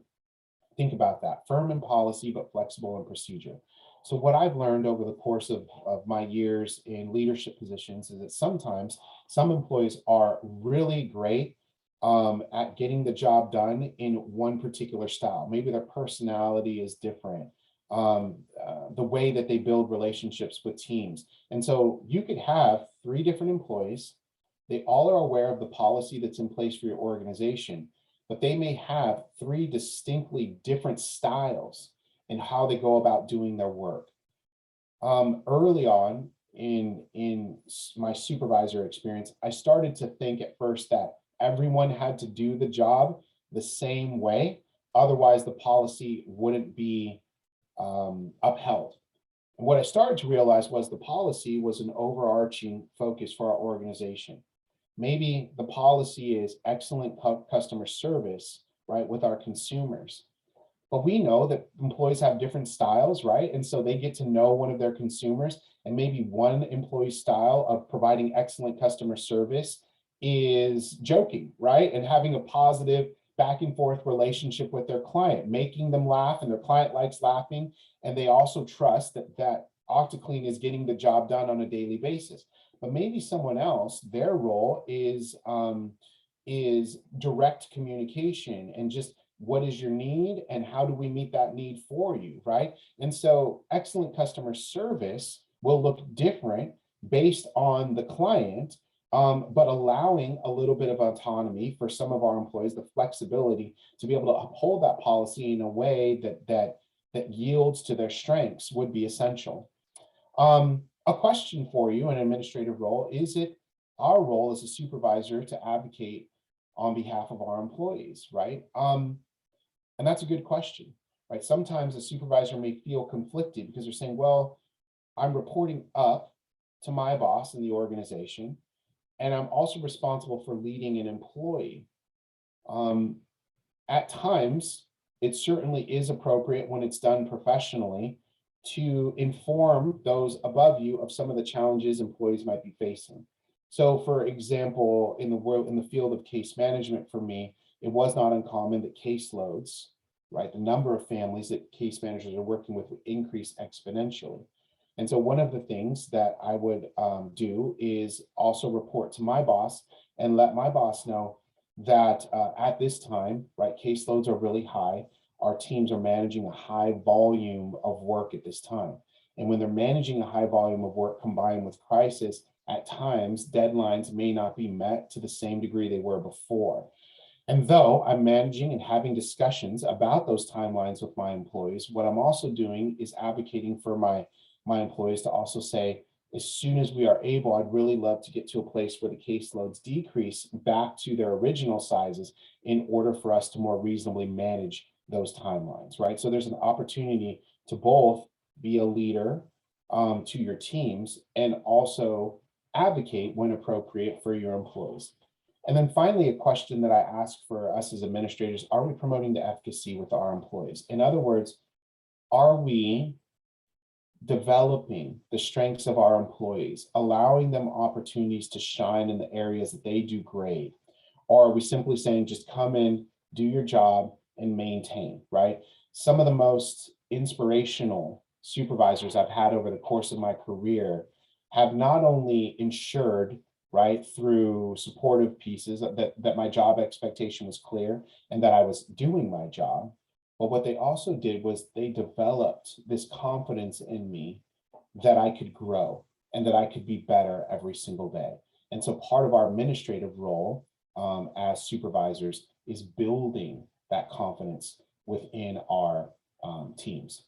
Think about that, firm in policy, but flexible in procedure. So what I've learned over the course of my years in leadership positions is that sometimes some employees are really great at getting the job done in one particular style. Maybe their personality is different, the way that they build relationships with teams. And so you could have three different employees. They all are aware of the policy that's in place for your organization, but they may have three distinctly different styles in how they go about doing their work. Early on in my supervisor experience, I started to think at first that everyone had to do the job the same way. Otherwise, the policy wouldn't be upheld. And what I started to realize was the policy was an overarching focus for our organization. Maybe the policy is excellent customer service, right, with our consumers. But we know that employees have different styles, right? And so they get to know one of their consumers, and maybe one employee's style of providing excellent customer service is joking, right? And having a positive back and forth relationship with their client, making them laugh, and their client likes laughing. And they also trust that Octoclean is getting the job done on a daily basis. But maybe someone else, their role is direct communication and just what is your need and how do we meet that need for you, right? And so excellent customer service will look different based on the client, but allowing a little bit of autonomy for some of our employees, the flexibility to be able to uphold that policy in a way that yields to their strengths would be essential. A question for you, an administrative role, is it our role as a supervisor to advocate on behalf of our employees, right? And that's a good question, right? Sometimes a supervisor may feel conflicted because they're saying, well, I'm reporting up to my boss in the organization, and I'm also responsible for leading an employee. At times, it certainly is appropriate when it's done professionally to inform those above you of some of the challenges employees might be facing. So for example, in the field of case management, for me, it was not uncommon that caseloads, right, the number of families that case managers are working with would increase exponentially. And so one of the things that I would do is also report to my boss and let my boss know that at this time, right, caseloads are really high. Our teams are managing a high volume of work at this time. And when they're managing a high volume of work combined with crisis, at times deadlines may not be met to the same degree they were before. And though I'm managing and having discussions about those timelines with my employees, what I'm also doing is advocating for my employees to also say, as soon as we are able, I'd really love to get to a place where the caseloads decrease back to their original sizes in order for us to more reasonably manage those timelines, right? So there's an opportunity to both be a leader to your teams and also advocate when appropriate for your employees. And then finally, a question that I ask for us as administrators, are we promoting the efficacy with our employees? In other words, are we developing the strengths of our employees, allowing them opportunities to shine in the areas that they do great? Or are we simply saying, just come in, do your job, and maintain, right? Some of the most inspirational supervisors I've had over the course of my career have not only ensured, right, through supportive pieces that my job expectation was clear and that I was doing my job, but what they also did was they developed this confidence in me that I could grow and that I could be better every single day. And so part of our administrative role as supervisors is building that confidence within our teams.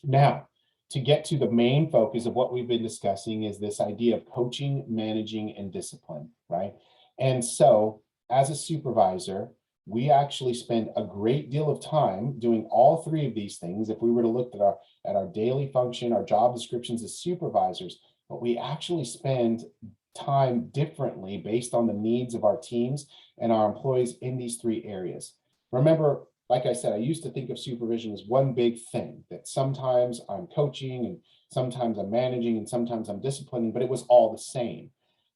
Now, to get to the main focus of what we've been discussing is this idea of coaching, managing, and discipline, right? And so as a supervisor, we actually spend a great deal of time doing all three of these things. If we were to look at our daily function, our job descriptions as supervisors, but we actually spend time differently based on the needs of our teams and our employees in these three areas. Remember, like I said, I used to think of supervision as one big thing, that sometimes I'm coaching and sometimes I'm managing and sometimes I'm disciplining, but it was all the same.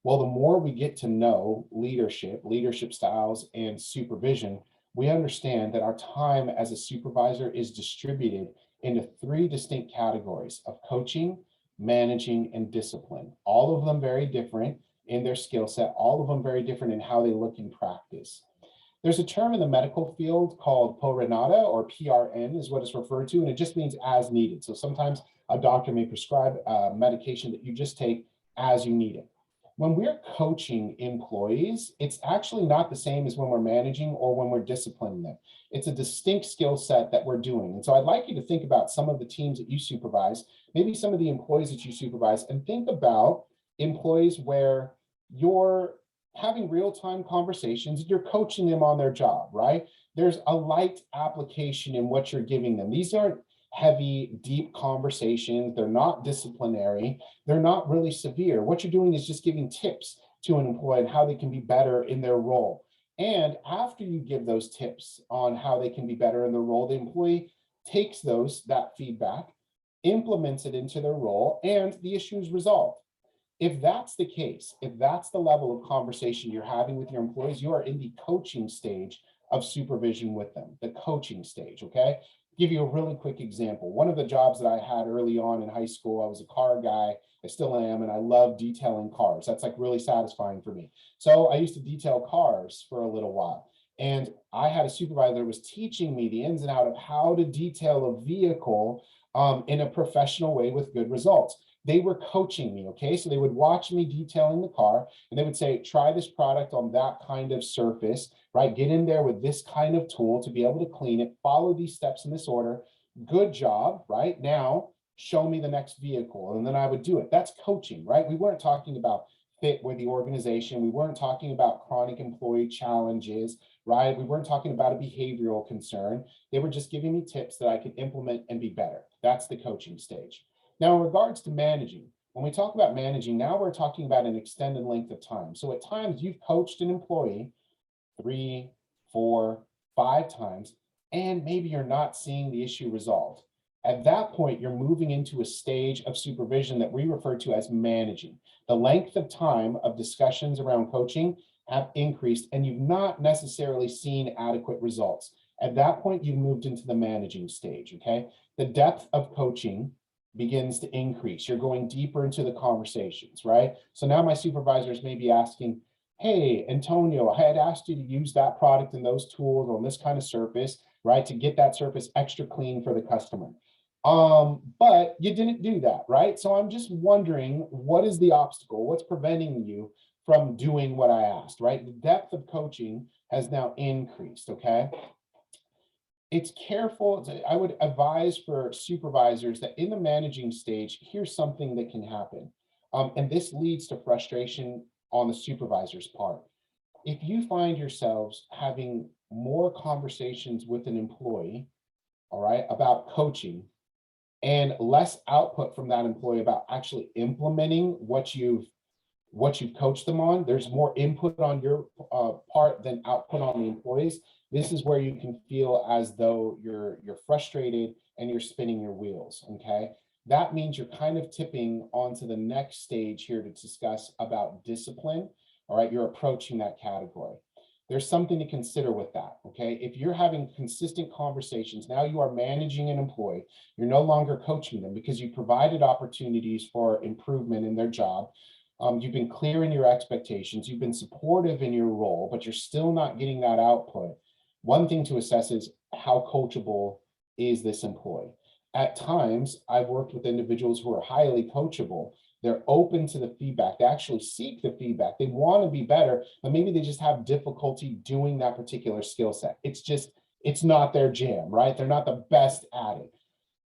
Well, the more we get to know leadership styles, and supervision, we understand that our time as a supervisor is distributed into three distinct categories of coaching, managing, and discipline. All of them very different in their skill set, all of them very different in how they look in practice. There's a term in the medical field called PRNADA, or PRN is what it's referred to, and it just means as needed. So sometimes a doctor may prescribe medication that you just take as you need it. When we're coaching employees, it's actually not the same as when we're managing or when we're disciplining them. It's a distinct skill set that we're doing. And so I'd like you to think about some of the teams that you supervise, maybe some of the employees that you supervise, and think about employees where you're having real-time conversations, you're coaching them on their job, right? There's a light application in what you're giving them. These aren't heavy, deep conversations. They're not disciplinary. They're not really severe. What you're doing is just giving tips to an employee and how they can be better in their role. And after you give those tips on how they can be better in their role, the employee takes that feedback, implements it into their role, and the issue is resolved. If that's the case, if that's the level of conversation you're having with your employees, you are in the coaching stage of supervision with them, the coaching stage, okay? Give you a really quick example. One of the jobs that I had early on in high school, I was a car guy, I still am, and I love detailing cars. That's like really satisfying for me. So I used to detail cars for a little while. And I had a supervisor that was teaching me the ins and outs of how to detail a vehicle in a professional way with good results. They were coaching me, okay? So they would watch me detailing the car and they would say, try this product on that kind of surface, right? Get in there with this kind of tool to be able to clean it, follow these steps in this order. Good job, right? Now, show me the next vehicle. And then I would do it. That's coaching, right? We weren't talking about fit with the organization. We weren't talking about chronic employee challenges, right? We weren't talking about a behavioral concern. They were just giving me tips that I could implement and be better. That's the coaching stage. Now, in regards to managing, when we talk about managing, now we're talking about an extended length of time. So at times you've coached an employee 3, 4, 5 times, and maybe you're not seeing the issue resolved. At that point, you're moving into a stage of supervision that we refer to as managing. The length of time of discussions around coaching have increased, and you've not necessarily seen adequate results. At that point, you've moved into the managing stage, okay? The depth of coaching begins to increase. You're going deeper into the conversations, right? So now my supervisors may be asking, hey, Antonio, I had asked you to use that product and those tools on this kind of surface, right? To get that surface extra clean for the customer. But you didn't do that, right? So I'm just wondering, what is the obstacle? What's preventing you from doing what I asked, right? The depth of coaching has now increased, okay? It's careful. I would advise for supervisors that in the managing stage, here's something that can happen. And this leads to frustration on the supervisor's part. If you find yourselves having more conversations with an employee, all right, about coaching and less output from that employee about actually implementing what you've coached them on, there's more input on your part than output on the employees. This is where you can feel as though you're frustrated and you're spinning your wheels, okay? That means you're kind of tipping onto the next stage here to discuss about discipline, all right? You're approaching that category. There's something to consider with that, okay? If you're having consistent conversations, now you are managing an employee, you're no longer coaching them because you provided opportunities for improvement in their job. You've been clear in your expectations, you've been supportive in your role, but you're still not getting that output. One thing to assess is how coachable is this employee? At times, I've worked with individuals who are highly coachable. They're open to the feedback. They actually seek the feedback. They want to be better, but maybe they just have difficulty doing that particular skill set. It's not their jam, right? They're not the best at it.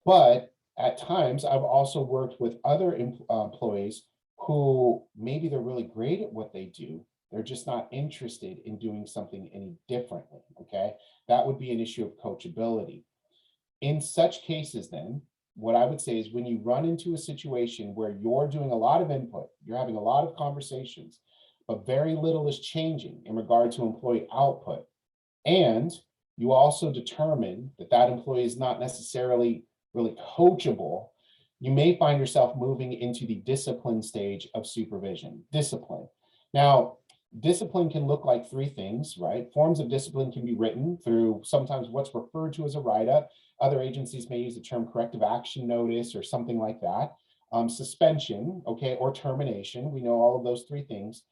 But at times, I've also worked with other employees who maybe they're really great at what they do. They're just not interested in doing something any differently, okay? That would be an issue of coachability. In such cases then, what I would say is when you run into a situation where you're doing a lot of input, you're having a lot of conversations, but very little is changing in regard to employee output, and you also determine that that employee is not necessarily really coachable, you may find yourself moving into the discipline stage of supervision. Discipline. Now, Discipline can look like three things, right? Forms of discipline can be written through sometimes what's referred to as a write-up. Other agencies may use the term corrective action notice or something like that. Suspension, okay, or termination. We know all of those three things.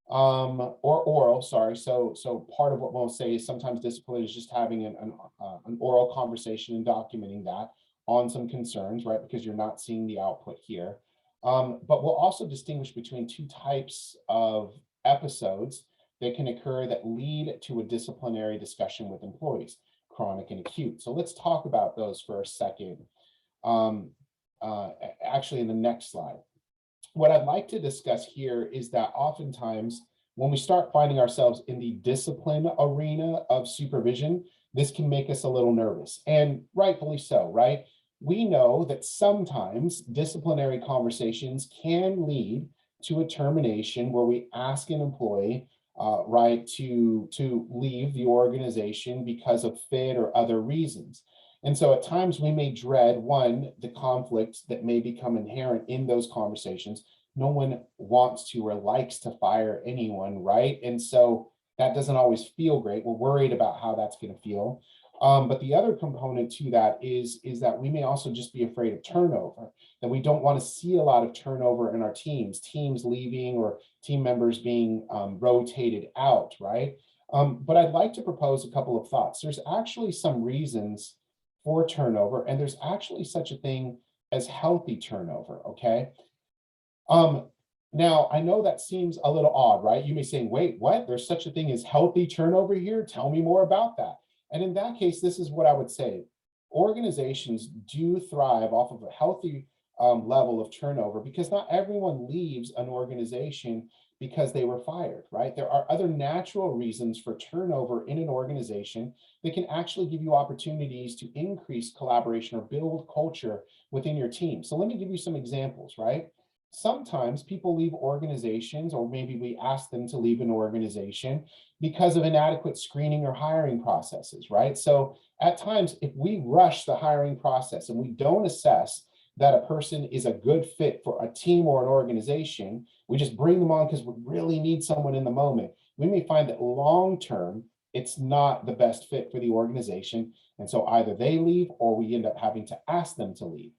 Or oral, sorry. So part of what we'll say is sometimes discipline is just having an oral conversation and documenting that on some concerns, right? Because you're not seeing the output here. But we'll also distinguish between two types of episodes that can occur that lead to a disciplinary discussion with employees, chronic and acute. So let's talk about those for a second. Um, Actually, in the next slide. What I'd like to discuss here is that oftentimes when we start finding ourselves in the discipline arena of supervision, this can make us a little nervous, and rightfully so, right? We know that sometimes disciplinary conversations can lead to a termination where we ask an employee, right, to leave the organization because of fit or other reasons. And so at times we may dread, one, the conflict that may become inherent in those conversations. No one wants to or likes to fire anyone, right? And so that doesn't always feel great. We're worried about how that's going to feel. But the other component to that is that we may also just be afraid of turnover, that we don't want to see a lot of turnover in our teams leaving or team members being rotated out, right? But I'd like to propose a couple of thoughts. There's actually some reasons for turnover, and there's actually such a thing as healthy turnover, okay? Now, I know that seems a little odd, right? You may say, wait, what? There's such a thing as healthy turnover here? Tell me more about that. And in that case, this is what I would say. Organizations do thrive off of a healthy level of turnover because not everyone leaves an organization because they were fired, right? There are other natural reasons for turnover in an organization that can actually give you opportunities to increase collaboration or build culture within your team. So let me give you some examples, right? Sometimes people leave organizations, or maybe we ask them to leave an organization because of inadequate screening or hiring processes, right? So at times, if we rush the hiring process and we don't assess that a person is a good fit for a team or an organization, we just bring them on because we really need someone in the moment. We may find that long-term, it's not the best fit for the organization. And so either they leave or we end up having to ask them to leave.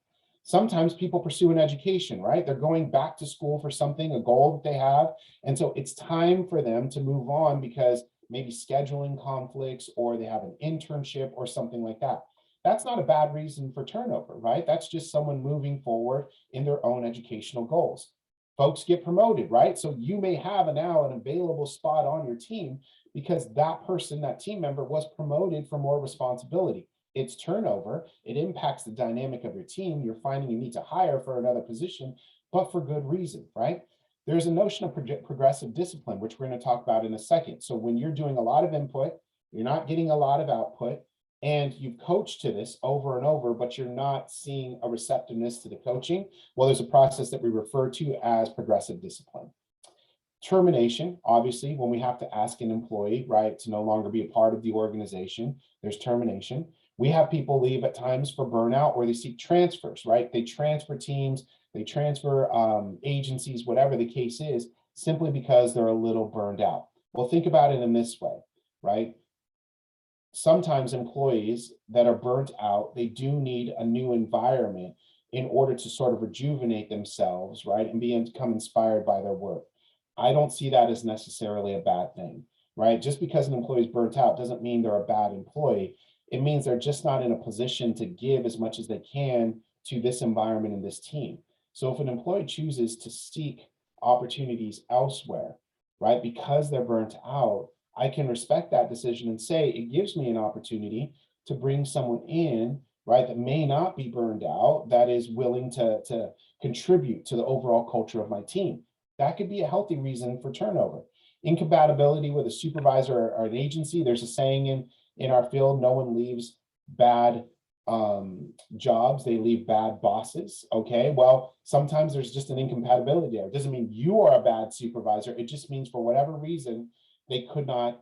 Sometimes people pursue an education, right? They're going back to school for something, a goal that they have. And so it's time for them to move on because maybe scheduling conflicts or they have an internship or something like that. That's not a bad reason for turnover, right? That's just someone moving forward in their own educational goals. Folks get promoted, right? So you may have now an available spot on your team because that person, that team member was promoted for more responsibility. It's turnover. It impacts the dynamic of your team. You're finding you need to hire for another position, but for good reason, right? There's a notion of progressive discipline, which we're going to talk about in a second. So when you're doing a lot of input, you're not getting a lot of output, and you've coached to this over and over, but you're not seeing a receptiveness to the coaching, well, there's a process that we refer to as progressive discipline. Termination, obviously, when we have to ask an employee, right, to no longer be a part of the organization, there's termination. We have people leave at times for burnout or they seek transfers, right? They transfer teams, they transfer agencies, whatever the case is, simply because they're a little burned out. Well, think about it in this way, right? Sometimes employees that are burnt out, they do need a new environment in order to sort of rejuvenate themselves, right? And become inspired by their work. I don't see that as necessarily a bad thing, right? Just because an employee is burnt out doesn't mean they're a bad employee. It means they're just not in a position to give as much as they can to this environment and this team. So if an employee chooses to seek opportunities elsewhere, right, because they're burnt out, I can respect that decision and say it gives me an opportunity to bring someone in, right, that may not be burned out, that is willing to contribute to the overall culture of my team. That could be a healthy reason for turnover. Incompatibility with a supervisor or an agency. There's a saying in our field, no one leaves bad jobs, they leave bad bosses. Okay, well, sometimes there's just an incompatibility there. It doesn't mean you are a bad supervisor. It just means for whatever reason, they could not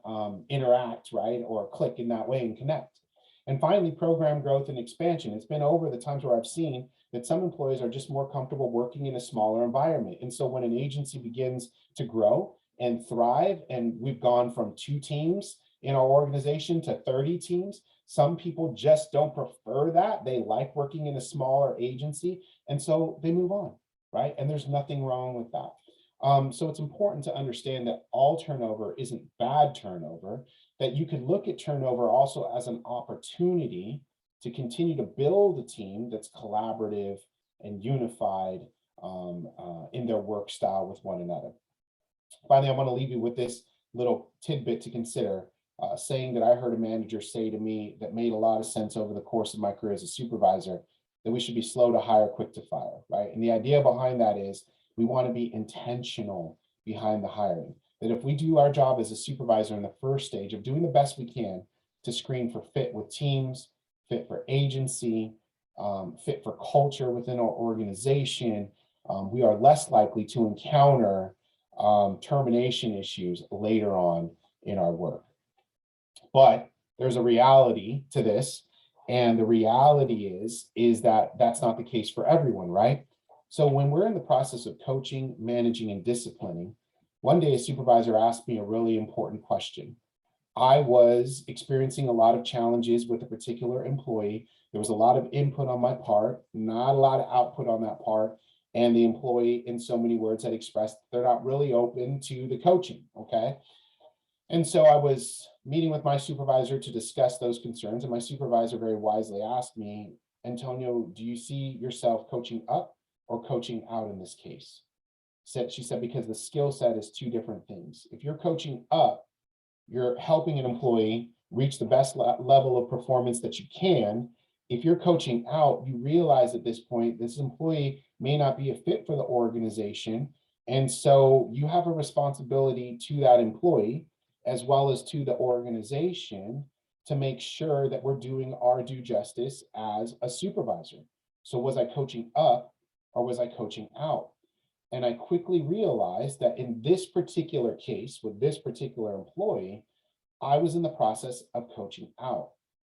interact, right, or click in that way and connect. And finally, program growth and expansion. It's been over the times where I've seen that some employees are just more comfortable working in a smaller environment. And so when an agency begins to grow, and thrive. And we've gone from 2 teams in our organization to 30 teams. Some people just don't prefer that. They like working in a smaller agency, and so they move on, right? And there's nothing wrong with that. So it's important to understand that all turnover isn't bad turnover, that you can look at turnover also as an opportunity to continue to build a team that's collaborative and unified in their work style with one another. Finally, I want to leave you with this little tidbit to consider, saying that I heard a manager say to me that made a lot of sense over the course of my career as a supervisor, that we should be slow to hire, quick to fire, right? And the idea behind that is we want to be intentional behind the hiring. That if we do our job as a supervisor in the first stage of doing the best we can to screen for fit with teams, fit for agency, fit for culture within our organization, we are less likely to encounter termination issues later on in our work. But there's a reality to this, and the reality is that that's not the case for everyone, right? So when we're in the process of coaching, managing, and disciplining, one day a supervisor asked me a really important question. I was experiencing a lot of challenges with a particular employee. There was a lot of input on my part, not a lot of output on that part. And the employee, in so many words, had expressed they're not really open to the coaching, okay? And so I was meeting with my supervisor to discuss those concerns. And my supervisor very wisely asked me, Antonio, do you see yourself coaching up or coaching out in this case? She said, because the skill set is 2 different things. If you're coaching up, you're helping an employee reach the best level of performance that you can. If you're coaching out, you realize at this point, this employee may not be a fit for the organization. And so you have a responsibility to that employee, as well as to the organization, to make sure that we're doing our due justice as a supervisor. So was I coaching up or was I coaching out? And I quickly realized that in this particular case, with this particular employee, I was in the process of coaching out.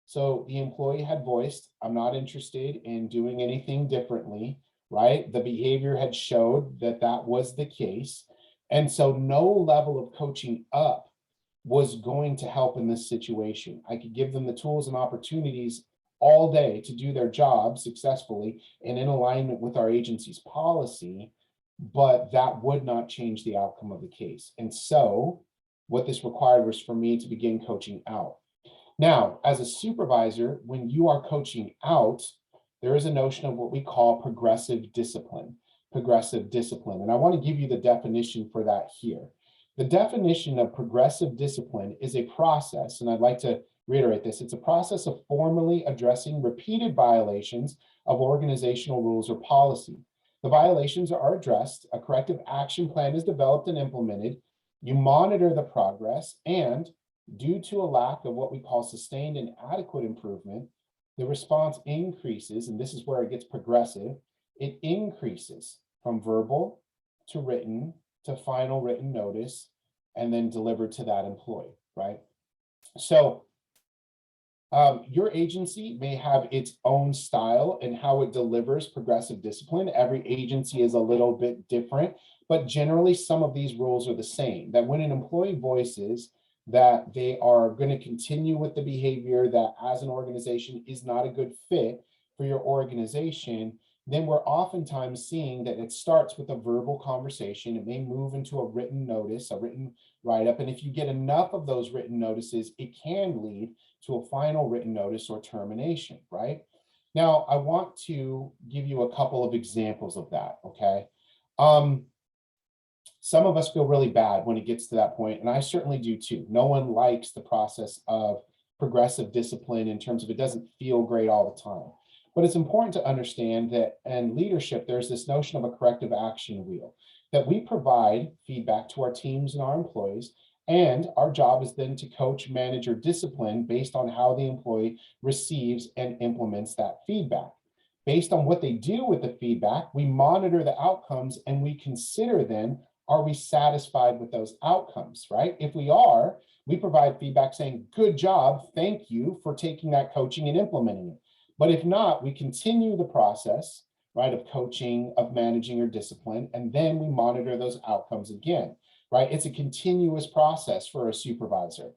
So the employee had voiced, I'm not interested in doing anything differently, right? The behavior had showed that that was the case. And so no level of coaching up was going to help in this situation. I could give them the tools and opportunities all day to do their job successfully and in alignment with our agency's policy, but that would not change the outcome of the case. And so what this required was for me to begin coaching out. Now, as a supervisor, when you are coaching out, there is a notion of what we call progressive discipline. Progressive discipline. And I want to give you the definition for that here. The definition of progressive discipline is a process, and I'd like to reiterate this, it's a process of formally addressing repeated violations of organizational rules or policy. The violations are addressed, a corrective action plan is developed and implemented, you monitor the progress, and due to a lack of what we call sustained and adequate improvement, the response increases, and this is where it gets progressive, it increases from verbal to written to final written notice and then delivered to that employee, right? So your agency may have its own style and how it delivers progressive discipline. Every agency is a little bit different, but generally some of these rules are the same, that when an employee voices that they are going to continue with the behavior that as an organization is not a good fit for your organization, then we're oftentimes seeing that it starts with a verbal conversation. It may move into a written notice, a written write-up. And if you get enough of those written notices, it can lead to a final written notice or termination, right? Now, I want to give you a couple of examples of that, okay? Some of us feel really bad when it gets to that point, and I certainly do too. No one likes the process of progressive discipline in terms of it doesn't feel great all the time. But it's important to understand that in leadership, there's this notion of a corrective action wheel, that we provide feedback to our teams and our employees, and our job is then to coach, manage, or discipline based on how the employee receives and implements that feedback. Based on what they do with the feedback, we monitor the outcomes and we consider then, are we satisfied with those outcomes, right? If we are, we provide feedback saying, good job, thank you for taking that coaching and implementing it. But if not, we continue the process, right, of coaching, of managing or discipline, and then we monitor those outcomes again. right? It's a continuous process for a supervisor.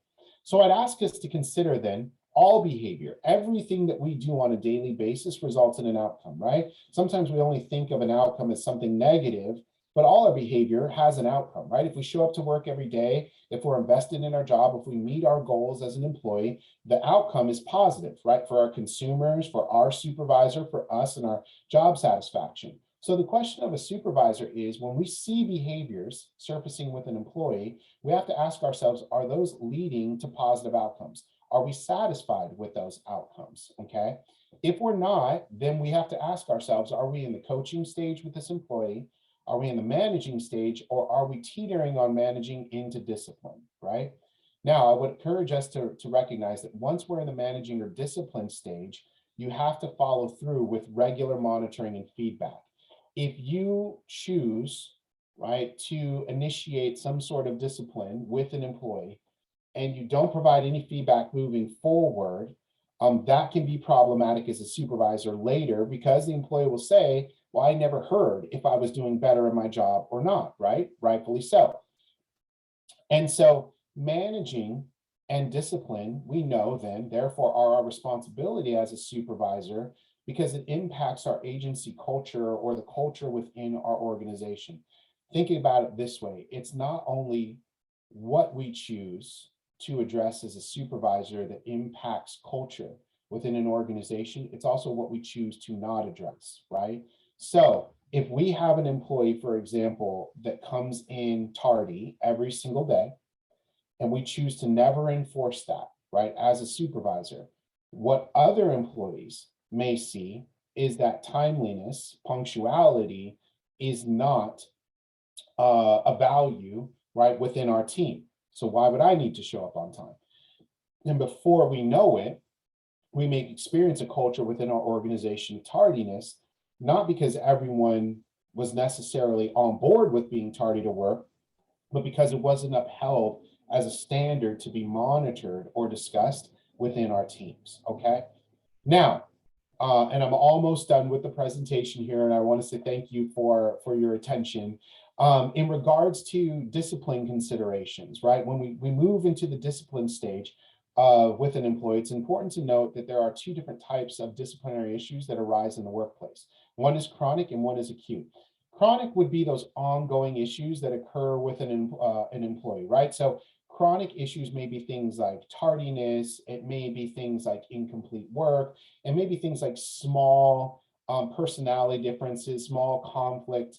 So I'd ask us to consider then all behavior, everything that we do on a daily basis results in an outcome, right? Sometimes we only think of an outcome as something negative, but all our behavior has an outcome, right? If we show up to work every day, if we're invested in our job, if we meet our goals as an employee, the outcome is positive, right? For our consumers, for our supervisor, for us and our job satisfaction. So the question of a supervisor is, when we see behaviors surfacing with an employee, we have to ask ourselves, are those leading to positive outcomes? Are we satisfied with those outcomes? Okay. If we're not, then we have to ask ourselves, are we in the coaching stage with this employee? Are we in the managing stage, or are we teetering on managing into discipline, right? Now, I would encourage us to recognize that once we're in the managing or discipline stage, you have to follow through with regular monitoring and feedback. If you choose, right, to initiate some sort of discipline with an employee and you don't provide any feedback moving forward, that can be problematic as a supervisor later, because the employee will say, well, I never heard if I was doing better in my job or not, right? Rightfully so. And so managing and discipline, we know then, therefore, are our responsibility as a supervisor, because it impacts our agency culture or the culture within our organization. Thinking about it this way, it's not only what we choose to address as a supervisor that impacts culture within an organization, it's also what we choose to not address, right? So if we have an employee, for example, that comes in tardy every single day, and we choose to never enforce that, right, as a supervisor, what other employees may see is that timeliness, punctuality is not a value, right, within our team. So why would I need to show up on time? And before we know it, we may experience a culture within our organization of tardiness, not because everyone was necessarily on board with being tardy to work, but because it wasn't upheld as a standard to be monitored or discussed within our teams, okay? Now, and I'm almost done with the presentation here, and I want to say thank you for your attention. In regards to discipline considerations, right? When we move into the discipline stage with an employee, it's important to note that there are two different types of disciplinary issues that arise in the workplace. One is chronic and one is acute. Chronic would be those ongoing issues that occur with an employee, right? So chronic issues may be things like tardiness, it may be things like incomplete work, and maybe things like small personality differences, small conflict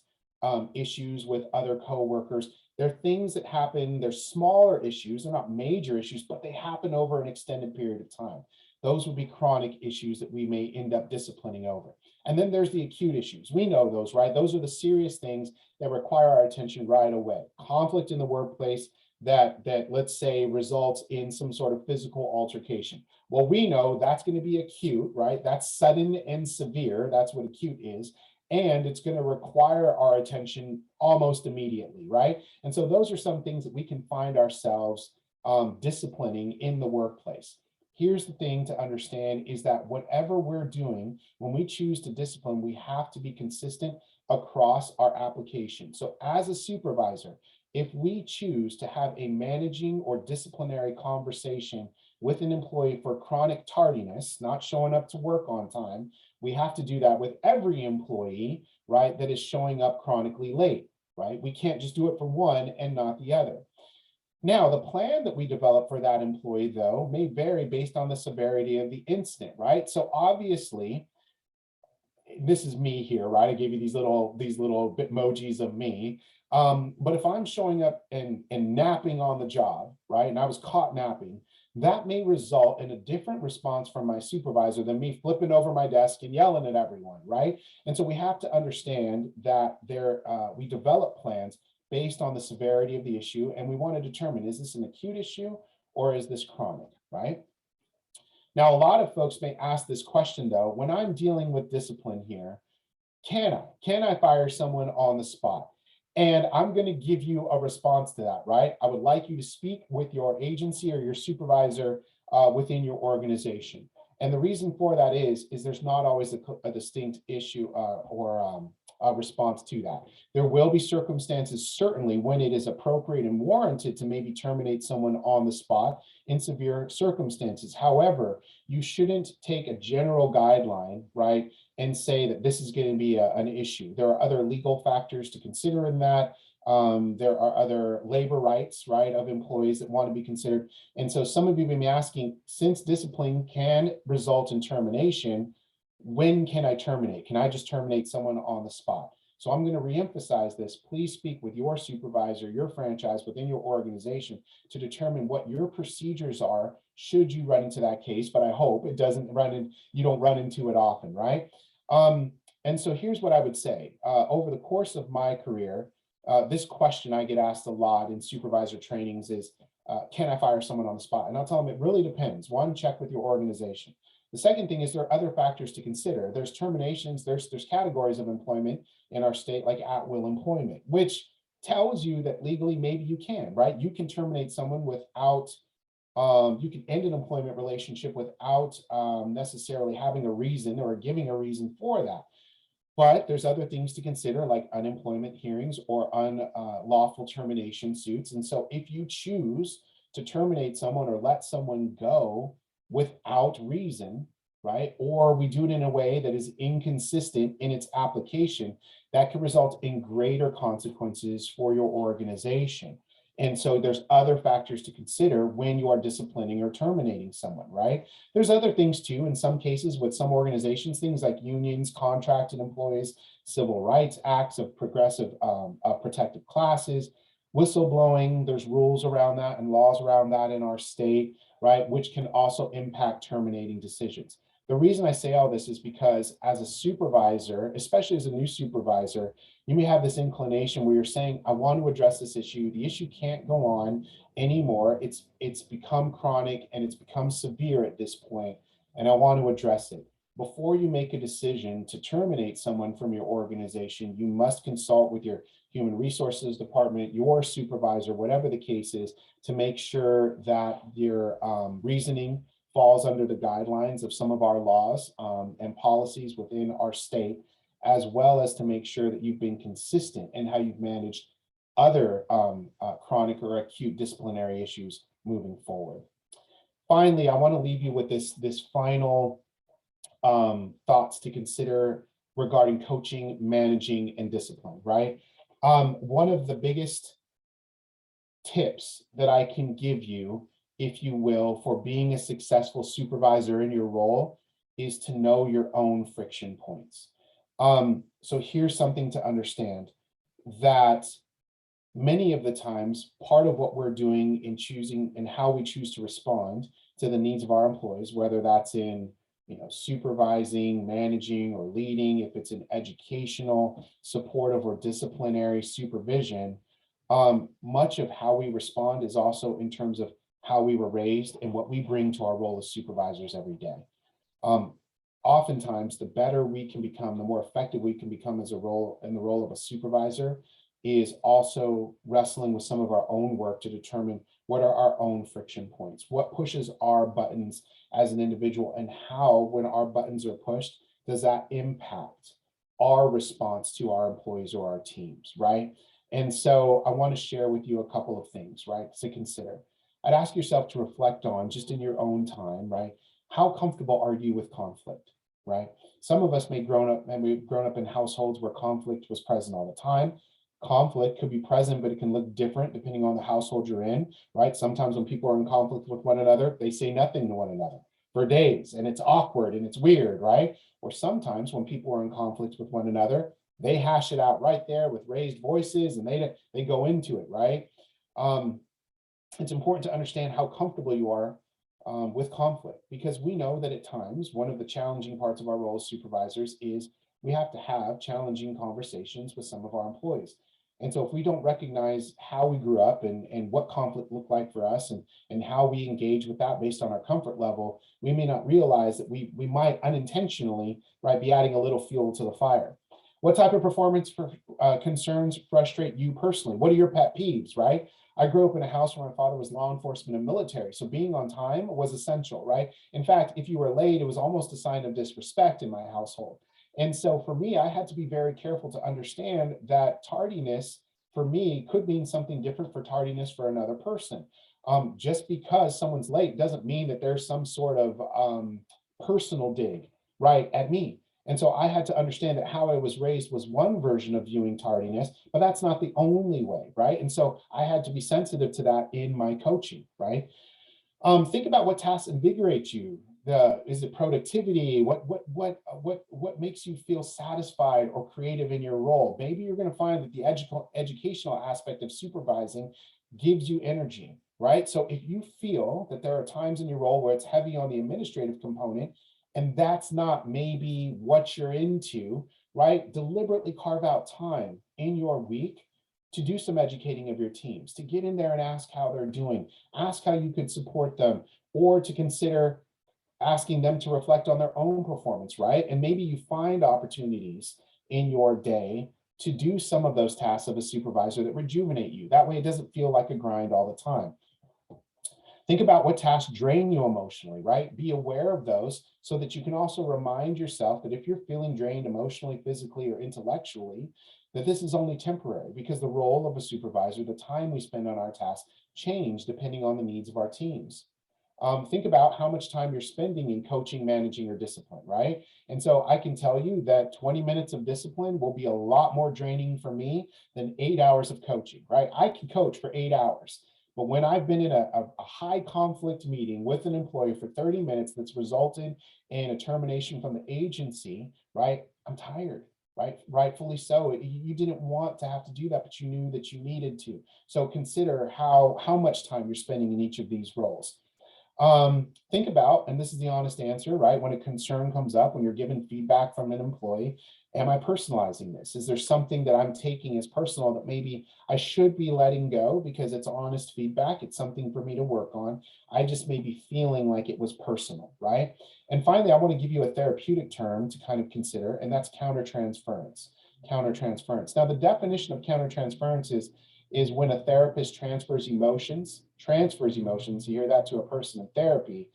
issues with other coworkers. They're things that happen, they're smaller issues, they're not major issues, but they happen over an extended period of time. Those would be chronic issues that we may end up disciplining over. And then there's the acute issues. We know those, right? Those are the serious things that require our attention right away. Conflict in the workplace that let's say results in some sort of physical altercation. Well, we know that's going to be acute, right? That's sudden and severe. That's what acute is. And it's going to require our attention almost immediately, right? And so those are some things that we can find ourselves disciplining in the workplace. Here's the thing to understand is that whatever we're doing, when we choose to discipline, we have to be consistent across our application. So as a supervisor, if we choose to have a managing or disciplinary conversation with an employee for chronic tardiness, not showing up to work on time, we have to do that with every employee, right, that is showing up chronically late, right? We can't just do it for one and not the other. Now, the plan that we develop for that employee, though, may vary based on the severity of the incident, right? So obviously, this is me here, right? I gave you these little bitmojis of me. But if I'm showing up and napping on the job, right, and I was caught napping, that may result in a different response from my supervisor than me flipping over my desk and yelling at everyone, right? And so we have to understand that we develop plans based on the severity of the issue, and we want to determine, is this an acute issue or is this chronic, right? Now, a lot of folks may ask this question, though, when I'm dealing with discipline here, can I fire someone on the spot? And I'm going to give you a response to that, right? I would like you to speak with your agency or your supervisor within your organization. And the reason for that is there's not always a distinct issue or response to that. There will be circumstances, certainly, when it is appropriate and warranted to maybe terminate someone on the spot in severe circumstances. However, you shouldn't take a general guideline, right, and say that this is going to be an issue. There are other legal factors to consider in that. There are other labor rights, right, of employees that want to be considered. And so some of you may be asking, since discipline can result in termination, when can I terminate? Can I just terminate someone on the spot? So I'm going to reemphasize this. Please speak with your supervisor, your franchise within your organization to determine what your procedures are should you run into that case. But I hope it doesn't you don't run into it often, right? And so here's what I would say. Over the course of my career, this question I get asked a lot in supervisor trainings is, can I fire someone on the spot? And I'll tell them it really depends. One, check with your organization. The second thing is there are other factors to consider. There's terminations, there's categories of employment in our state, like at-will employment, which tells you that legally maybe you can, right? You can terminate someone without, you can end an employment relationship without necessarily having a reason or giving a reason for that. But there's other things to consider, like unemployment hearings or unlawful termination suits. And so if you choose to terminate someone or let someone go without reason, right, or we do it in a way that is inconsistent in its application, that can result in greater consequences for your organization. And so there's other factors to consider when you are disciplining or terminating someone, right? There's other things too, in some cases with some organizations, things like unions, contracted employees, civil rights acts of progressive protected classes, whistleblowing, there's rules around that and laws around that in our state, right, which can also impact terminating decisions. The reason I say all this is because as a supervisor, especially as a new supervisor, you may have this inclination where you're saying, I want to address this issue. The issue can't go on anymore. It's become chronic and it's become severe at this point, and I want to address it. Before you make a decision to terminate someone from your organization, you must consult with your human resources department, your supervisor, whatever the case is, to make sure that your reasoning falls under the guidelines of some of our laws and policies within our state, as well as to make sure that you've been consistent in how you've managed other chronic or acute disciplinary issues moving forward. Finally, I want to leave you with this final thoughts to consider regarding coaching, managing, and discipline, right? One of the biggest tips that I can give you, if you will, for being a successful supervisor in your role is to know your own friction points. So here's something to understand, that many of the times, part of what we're doing in choosing and how we choose to respond to the needs of our employees, whether that's in supervising, managing, or leading, if it's in educational, supportive, or disciplinary supervision, much of how we respond is also in terms of how we were raised and what we bring to our role as supervisors every day. Oftentimes, the better we can become, the more effective we can become as a role in the role of a supervisor, is also wrestling with some of our own work to determine what are our own friction points, what pushes our buttons as an individual, and how, when our buttons are pushed, does that impact our response to our employees or our teams, right? And so I want to share with you a couple of things, right, to consider. I'd ask yourself to reflect on, just in your own time, right, how comfortable are you with conflict, right? Some of us we've grown up in households where conflict was present all the time. Conflict could be present, but it can look different depending on the household you're in, right? Sometimes when people are in conflict with one another, they say nothing to one another for days, and it's awkward and it's weird, right? Or sometimes when people are in conflict with one another, they hash it out right there with raised voices, and they go into it, right? It's important to understand how comfortable you are with conflict, because we know that at times, one of the challenging parts of our role as supervisors is we have to have challenging conversations with some of our employees. And so if we don't recognize how we grew up and what conflict looked like for us and how we engage with that based on our comfort level, we may not realize that we might unintentionally, right, be adding a little fuel to the fire. What type of performance concerns frustrate you personally? What are your pet peeves, right? I grew up in a house where my father was law enforcement and military, so being on time was essential, right? In fact, if you were late, it was almost a sign of disrespect in my household. And so for me, I had to be very careful to understand that tardiness for me could mean something different for tardiness for another person. Just because someone's late doesn't mean that there's some sort of personal dig, right, at me. And so I had to understand that how I was raised was one version of viewing tardiness, but that's not the only way, right? And so I had to be sensitive to that in my coaching, right? Think about what tasks invigorate you. Is it productivity? What makes you feel satisfied or creative in your role? Maybe you're going to find that the educational aspect of supervising gives you energy, right? So if you feel that there are times in your role where it's heavy on the administrative component, and that's not maybe what you're into, right? Deliberately carve out time in your week to do some educating of your teams, to get in there and ask how they're doing, ask how you could support them, or to consider asking them to reflect on their own performance, right? And maybe you find opportunities in your day to do some of those tasks of a supervisor that rejuvenate you. That way it doesn't feel like a grind all the time. Think about what tasks drain you emotionally, right? Be aware of those so that you can also remind yourself that if you're feeling drained emotionally, physically, or intellectually, that this is only temporary, because the role of a supervisor, the time we spend on our tasks, change depending on the needs of our teams. Think about how much time you're spending in coaching, managing, or discipline, right? And so I can tell you that 20 minutes of discipline will be a lot more draining for me than 8 hours of coaching, right? I can coach for 8 hours. But when I've been in a high conflict meeting with an employee for 30 minutes that's resulted in a termination from the agency, right? I'm tired, right? Rightfully so. You didn't want to have to do that, but you knew that you needed to. So consider how much time you're spending in each of these roles. Think about, and this is the honest answer, right? When a concern comes up, when you're given feedback from an employee, am I personalizing this? Is there something that I'm taking as personal that maybe I should be letting go because it's honest feedback? It's something for me to work on. I just may be feeling like it was personal, right? And finally, I want to give you a therapeutic term to kind of consider, and that's countertransference. Countertransference. Now, the definition of countertransference is when a therapist transfers emotions, you hear that to a person in therapy,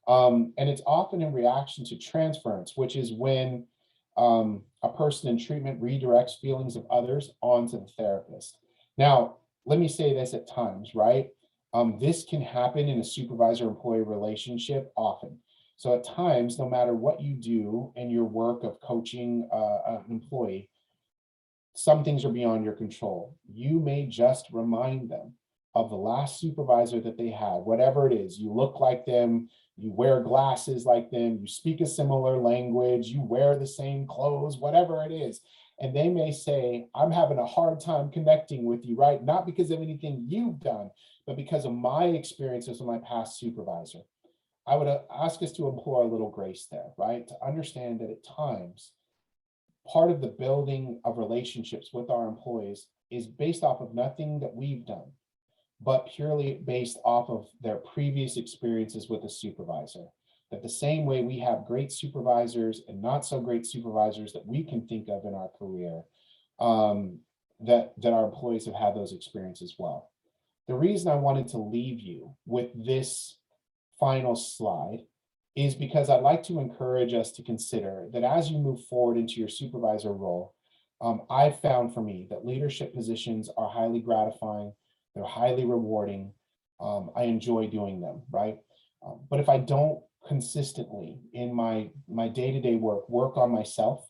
and it's often in reaction to transference, which is when a person in treatment redirects feelings of others onto the therapist. Now, let me say this at times, right? This can happen in a supervisor-employee relationship often. So at times, no matter what you do in your work of coaching an employee, some things are beyond your control. You may just remind them of the last supervisor that they had, whatever it is. You look like them, you wear glasses like them, you speak a similar language, you wear the same clothes, whatever it is. And they may say, I'm having a hard time connecting with you, right? Not because of anything you've done, but because of my experiences with my past supervisor. I would ask us to employ a little grace there, right? To understand that at times, part of the building of relationships with our employees is based off of nothing that we've done, but purely based off of their previous experiences with a supervisor. That the same way we have great supervisors and not so great supervisors that we can think of in our career, that our employees have had those experiences as well. The reason I wanted to leave you with this final slide is because I'd like to encourage us to consider that as you move forward into your supervisor role, I've found for me that leadership positions are highly gratifying, they're highly rewarding. I enjoy doing them, right? But if I don't consistently in my day-to-day work on myself,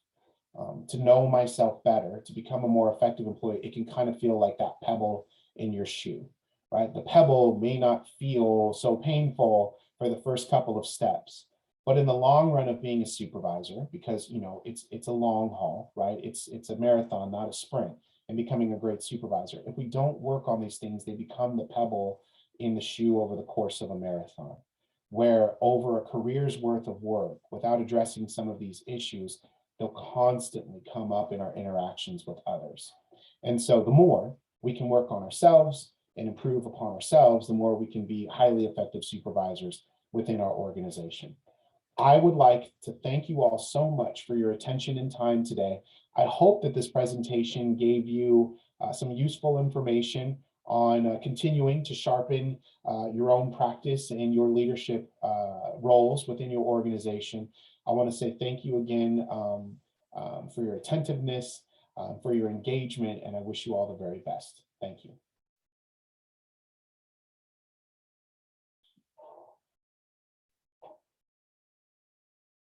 to know myself better, to become a more effective employee, it can kind of feel like that pebble in your shoe, right? The pebble may not feel so painful for the first couple of steps, but in the long run of being a supervisor, because it's a long haul, right? It's a marathon, not a sprint, and becoming a great supervisor. If we don't work on these things, they become the pebble in the shoe over the course of a marathon, where over a career's worth of work, without addressing some of these issues, they'll constantly come up in our interactions with others. And so the more we can work on ourselves and improve upon ourselves, the more we can be highly effective supervisors within our organization. I would like to thank you all so much for your attention and time today. I hope that this presentation gave you some useful information on continuing to sharpen your own practice and your leadership roles within your organization. I want to say thank you again for your attentiveness, for your engagement, and I wish you all the very best. Thank you.